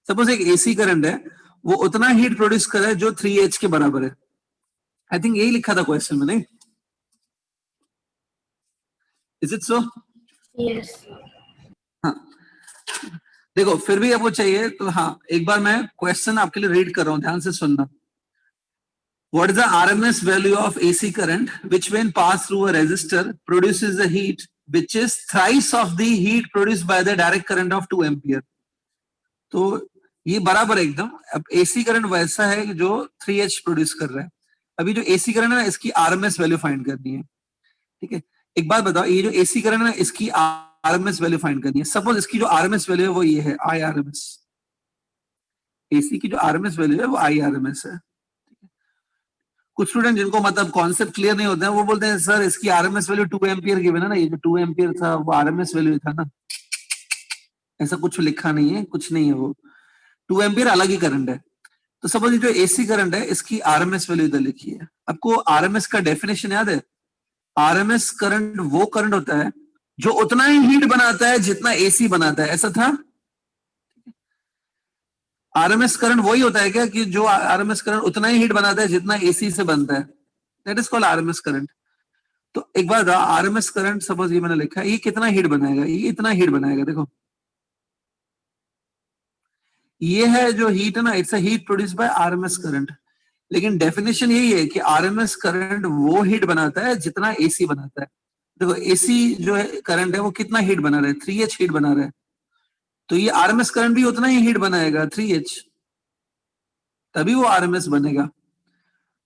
सपोज एक AC करंट है, वो उतना हीट प्रोड्यूस कर रहा है जो 3H के बराबर है। आई थिंक यही लिखा था क्वेश्चन में, नहीं? Is it so? Yes. हाँ, देखो फिर भी आपको चाहिए तो हाँ, एक बार मैं क्वेश्चन आपके लिए रीड कर रहा हूं, ध्यान से सुनना। What is the RMS value of AC current which when passed through a resistor produces a heat which is thrice of the heat produced by the direct current of 2 ampere? तो ये बराबर है एकदम। अब AC करंट वैसा है कि जो 3H प्रोड्यूस कर रहा है। अभी जो AC करंट है ना, इसकी RMS वैल्यू फाइंड करनी है, ठीक है? एक बात बताओ, ये जो AC करंट है ना, इसकी RMS वैल्यू फाइंड करनी है। सपोज इसकी जो RMS वैल्यू है वो ये है, IRMS। AC की जो RMS वैल्यू है वो IRMS है। कुछ स्टूडेंट जिनको मतलब कॉन्सेप्ट क्लियर नहीं होते हैं, वो बोलते हैं सर इसकी RMS वैल्यू 2 एम्पियर गिवन है ना, ये जो 2 एम्पियर था वो RMS वैल्यू था ना। ऐसा कुछ लिखा नहीं है, कुछ नहीं है, वो 2 एम्पियर अलग ही करंट है। तो सपोज जो AC करंट है इसकी RMS वैल्यू इधर लिखी है। आपको RMS का डेफिनेशन याद है? RMS करंट वो करंट होता है जो उतना ही हीट बनाता है जितना AC बनाता है, ऐसा था? RMS करंट वही होता है क्या कि जो RMS करंट उतना ही हीट बनाता है जितना AC से बनता है? That is called RMS current. तो एक बार RMS करंट सपोज ये मैंने लिखा है, ये कितना हीट बनाएगा? ये इतना हीट बनाएगा। देखो ये है जो हीट है ना, it's a heat produce by RMS current. लेकिन डेफिनेशन यही है कि RMS करंट वो हीट बनाता है जितना AC बनाता है। देखो AC जो है करंट है वो कितना हीट बना रहा है? 3H हीट बना रहा है। तो ये RMS करंट भी उतना ही हीट बनाएगा, 3H, तभी वो RMS बनेगा।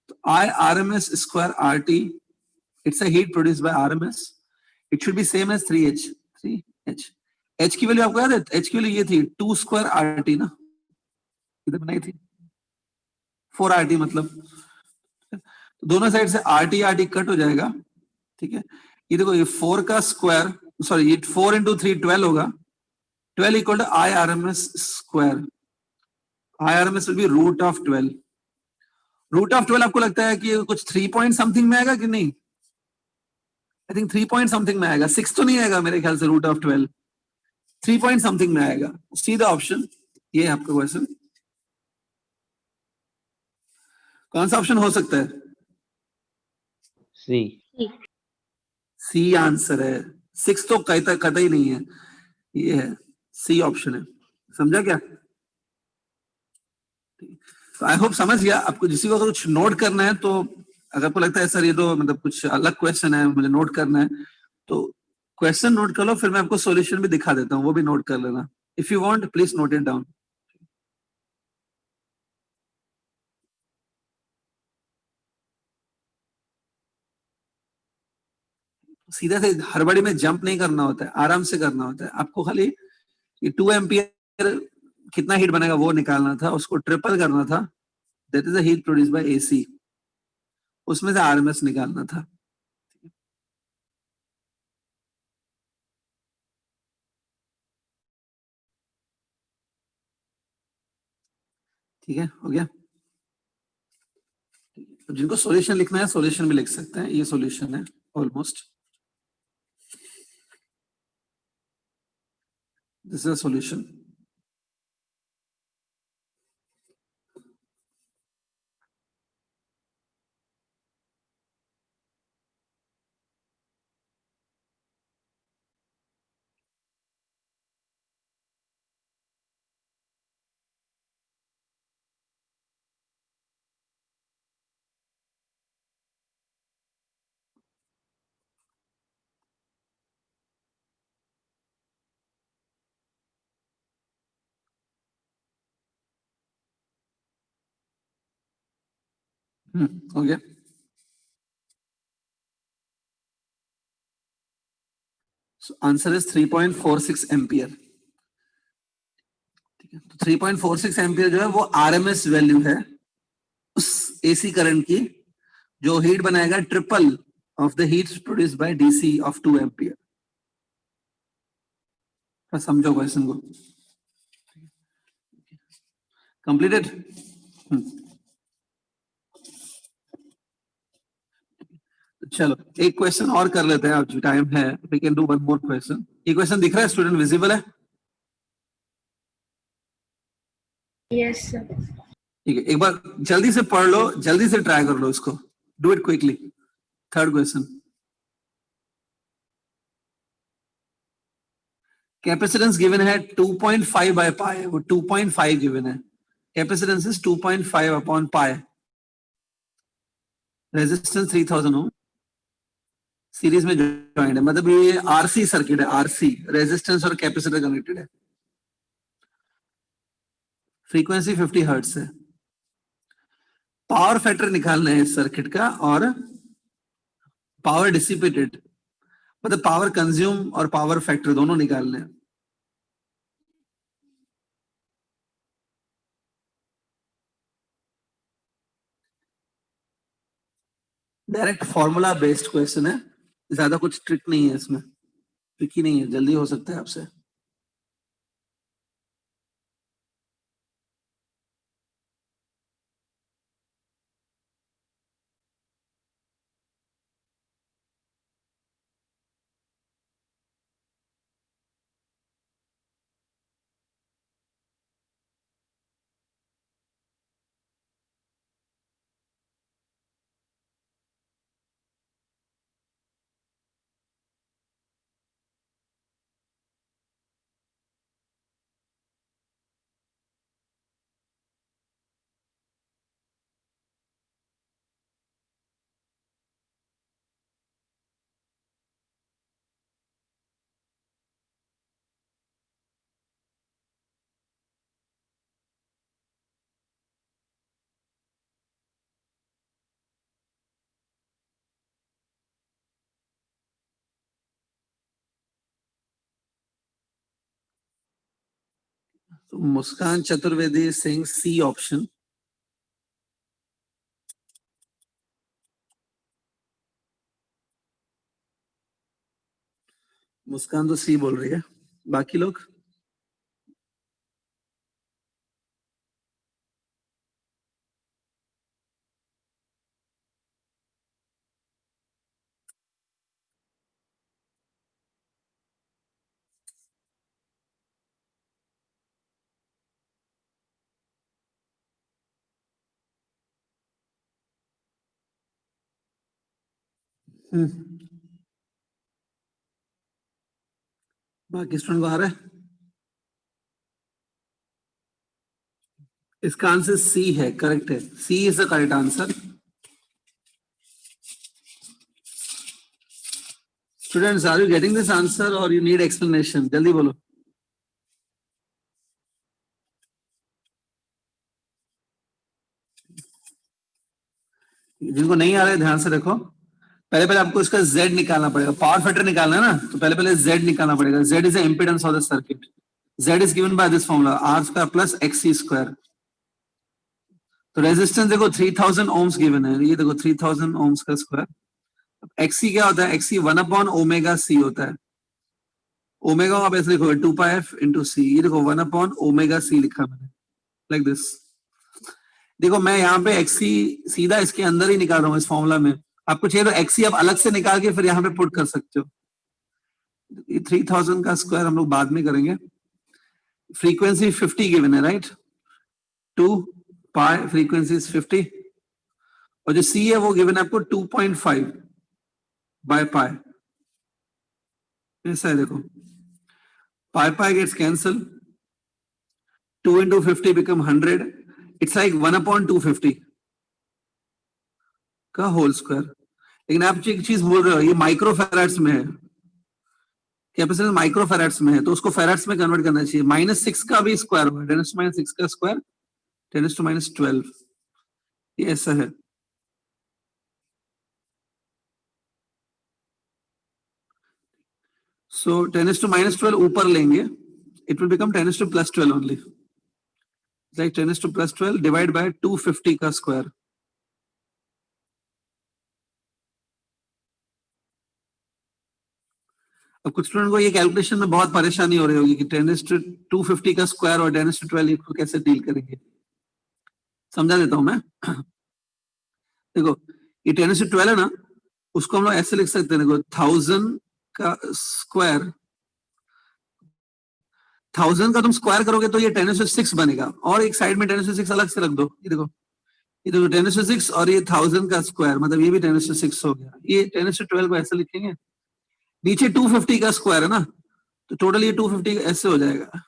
तो I RMS square RT, it's a heat produced by RMS. It should be same as 3H. 3H. H की वैल्यू आपको याद है? H की वैल्यू ये थी 2 स्क्वायर RT ना, इधर बनाई थी 4 RT मतलब। तो दोनों साइड से RT RT कट हो जाएगा, ठीक है? ये देखो ये 4 का स्क्वायर, सॉरी ये 4 इंटू 3 12 होगा। 12 equal to IRMS square. IRMS will be root of 12। Root of 12 आपको लगता है कि कुछ 3 पॉइंट समथिंग में आएगा कि नहीं? आई थिंक 3 पॉइंट समथिंग में आएगा, 6 तो नहीं आएगा मेरे ख्याल से। रूट ऑफ 12 3 पॉइंट समथिंग में आएगा। सी द ऑप्शन, ये है आपका क्वेश्चन। कौन सा ऑप्शन हो सकता है? सी। सी आंसर है। 6 तो कतई नहीं है, ये है सी ऑप्शन है। समझा क्या? तो आई होप समझ गया। आपको किसी को अगर कुछ नोट करना है तो, अगर आपको लगता है सर ये तो मतलब कुछ अलग क्वेश्चन है मुझे नोट करना है, तो क्वेश्चन नोट कर लो, फिर मैं आपको सॉल्यूशन भी दिखा देता हूँ, वो भी नोट कर लेना। If you want please note it down. सीधा से हड़बड़ी में जंप नहीं करना होता है, आराम से करना होता है। आपको खाली ये 2 एम्पियर कितना हीट बनेगा वो निकालना था, उसको ट्रिपल करना था, that is the heat produced by AC, उसमें से RMS निकालना था। ठीक है, हो गया? तो जिनको सॉल्यूशन लिखना है सॉल्यूशन भी लिख सकते हैं, ये सॉल्यूशन है almost, this is a solution. हो गया? Answer is 3.46 ampere. ठीक है, तो 3.46 एम्पियर जो है वो RMS वैल्यू है उस AC करंट की, जो हीट बनाएगा triple of the heat produced by DC of 2 ampere. बस समझो क्वेश्चन को. Completed? चलो एक क्वेश्चन और कर लेते हैं, आज जो टाइम है. We can do one more question. ये क्वेश्चन दिख रहा है स्टूडेंट, विजिबल है? Yes, sir. ठीक है, एक बार जल्दी से पढ़ लो, जल्दी से ट्राई कर लो इसको. Do it quickly. Third question. Capacitance given है 2.5 बाय पाई. वो 2.5 गिवन है. Capacitance is 2.5 upon pi. Resistance 3000 ohm. Series में ज्वाइंट है, मतलब ये आरसी सर्किट है. आरसी रेजिस्टेंस और कैपेसिटर कनेक्टेड है. फ्रीक्वेंसी 50 हर्ट्ज है. पावर फैक्टर निकालना है इस सर्किट का, और पावर डिसिपेटेड मतलब पावर कंज्यूम और पावर फैक्टर दोनों निकालने हैं. डायरेक्ट फॉर्मूला बेस्ड क्वेश्चन है, ज्यादा कुछ ट्रिक नहीं है इसमें. ट्रिकी नहीं है, जल्दी हो सकता है आपसे. तो मुस्कान चतुर्वेदी सिंह सी ऑप्शन. मुस्कान तो सी बोल रही है, बाकी लोग? बाकी स्टूडेंट को आ रहा है? इसका आंसर सी है, करेक्ट है. C is the correct answer. Students, are you getting this answer और यू नीड एक्सप्लेनेशन? जल्दी बोलो. जिनको नहीं आ रहा है ध्यान से देखो. पहले आपको इसका Z निकालना पड़ेगा. पावर फैक्टर निकालना है ना, तो पहले Z निकालना पड़ेगा. Z is the impedance of the circuit. Z is given by this formula, R square plus XC square. तो रेजिस्टेंस देखो 3000 ओम्स गिवन है. ये देखो 3000 ओम्स का स्क्वायर. XC क्या होता है? XC 1 अपॉन ओमेगा C होता है. ओमेगा को आप ऐसे लिखोगे 2 पाई f इंटू C. ये देखो 1 अपॉन ओमेगा C लिखा मैंने, लाइक दिस. देखो मैं यहाँ पे XC सीधा इसके अंदर ही निकाल रहा हूँ इस फॉर्मूला में. आपको चाहिए तो XC आप अलग से निकाल के फिर यहाँ पे पुट कर सकते हो. ये 3000 का स्क्वायर हम लोग बाद में करेंगे. फ्रीक्वेंसी 50 गिवन है, राइट? 2 पाई फ्रीक्वेंसी 50, और जो C है वो गिवन है आपको 2.5 बाय पाई. ऐसा है देखो, पाई पाई gets cancel. 2 into 50 become 100. It's like 1 upon 250 का होल स्क्वायर. लेकिन आप जो एक चीज बोल रहे हो, ये माइक्रो फेराड्स में है. कैपेसिटेंस माइक्रो फेराड्स में है, तो उसको फेराड्स में कन्वर्ट करना चाहिए. -6 का भी स्क्वायर होगा. 10⁻⁶ का स्क्वायर 10⁻12. ये ऐसा है. सो 10⁻12 ऊपर लेंगे, it will become 10⁻+12 only. Like 10⁻+12 divide by 250 का स्क्वायर. अब कुछ स्टूडेंट को ये कैलकुलेशन में बहुत परेशानी हो रही होगी कि 10⁻²50 का स्क्वायर और 10⁻12 को कैसे डील करेंगे। समझा देता हूं मैं। देखो ये 10⁻12 है ना, उसको हम लोग ऐसे लिख सकते हैं, देखो 1000 का स्क्वायर, 1000 का तुम स्क्वायर करोगे तो ये 10⁻6 बनेगा, और एक साइड में 10⁻6 अलग से रख दो। ये देखो 10⁻6 और ये 1000 का स्क्वायर, मतलब ये भी 10⁻6 हो गया। ये 10⁻12 को ऐसे लिखेंगे, नीचे 250 का स्क्वायर है ना, तो टोटल ये 250 ऐसे हो जाएगा।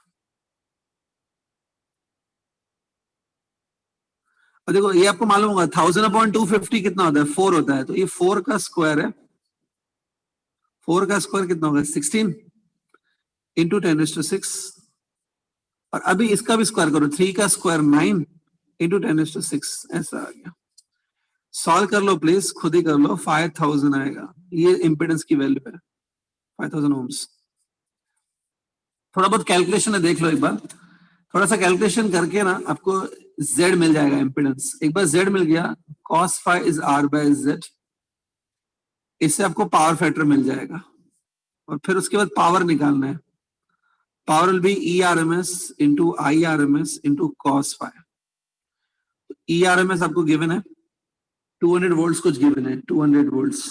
और देखो ये आपको मालूम होगा 1000/250 कितना होता है, 4 होता है, तो ये 4 का स्क्वायर है। 4 का स्क्वायर कितना होगा, 16 इंटू 10⁻6, और अभी इसका भी स्क्वायर करो, 3 का स्क्वायर 9 इंटू 10⁻6, ऐसा आ गया। सॉल्व कर लो प्लीज, खुद ही कर लो, 5000 आएगा। ये इंपेडेंस की वैल्यू है, 5000 ओम्स। थोड़ा बहुत कैलकुलेशन है, देख लो एक बार, थोड़ा सा कैलकुलेशन करके ना आपको Z मिल जाएगा इंपेडेंस। एक बार Z मिल गया, cos phi is R/Z, इससे आपको पावर फैक्टर मिल जाएगा, और फिर उसके बाद पावर निकालना है। Power will be ERMS into IRMS into cos phi। ERMS आपको गिवन है 200 वोल्ट्स, कुछ गिवन है 200 वोल्ट्स।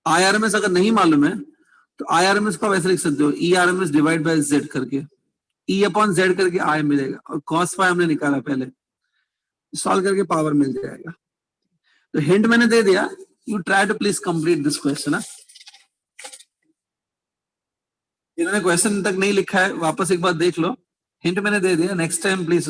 IRMS अगर नहीं मालूम है तो IRMS को आप ऐसे लिख सकते हो, ERMS डिवाइड बाय Z करके, E/Z करके I मिलेगा, और cos phi हमने निकाला पहले, सॉल्व करके पावर मिल जाएगा। तो हिंट मैंने दे दिया, you try to please complete this question. इन्होंने क्वेश्चन तक नहीं लिखा है, वापस एक बार देख लो, हिंट मैंने दे दिया, नेक्स्ट टाइम प्लीज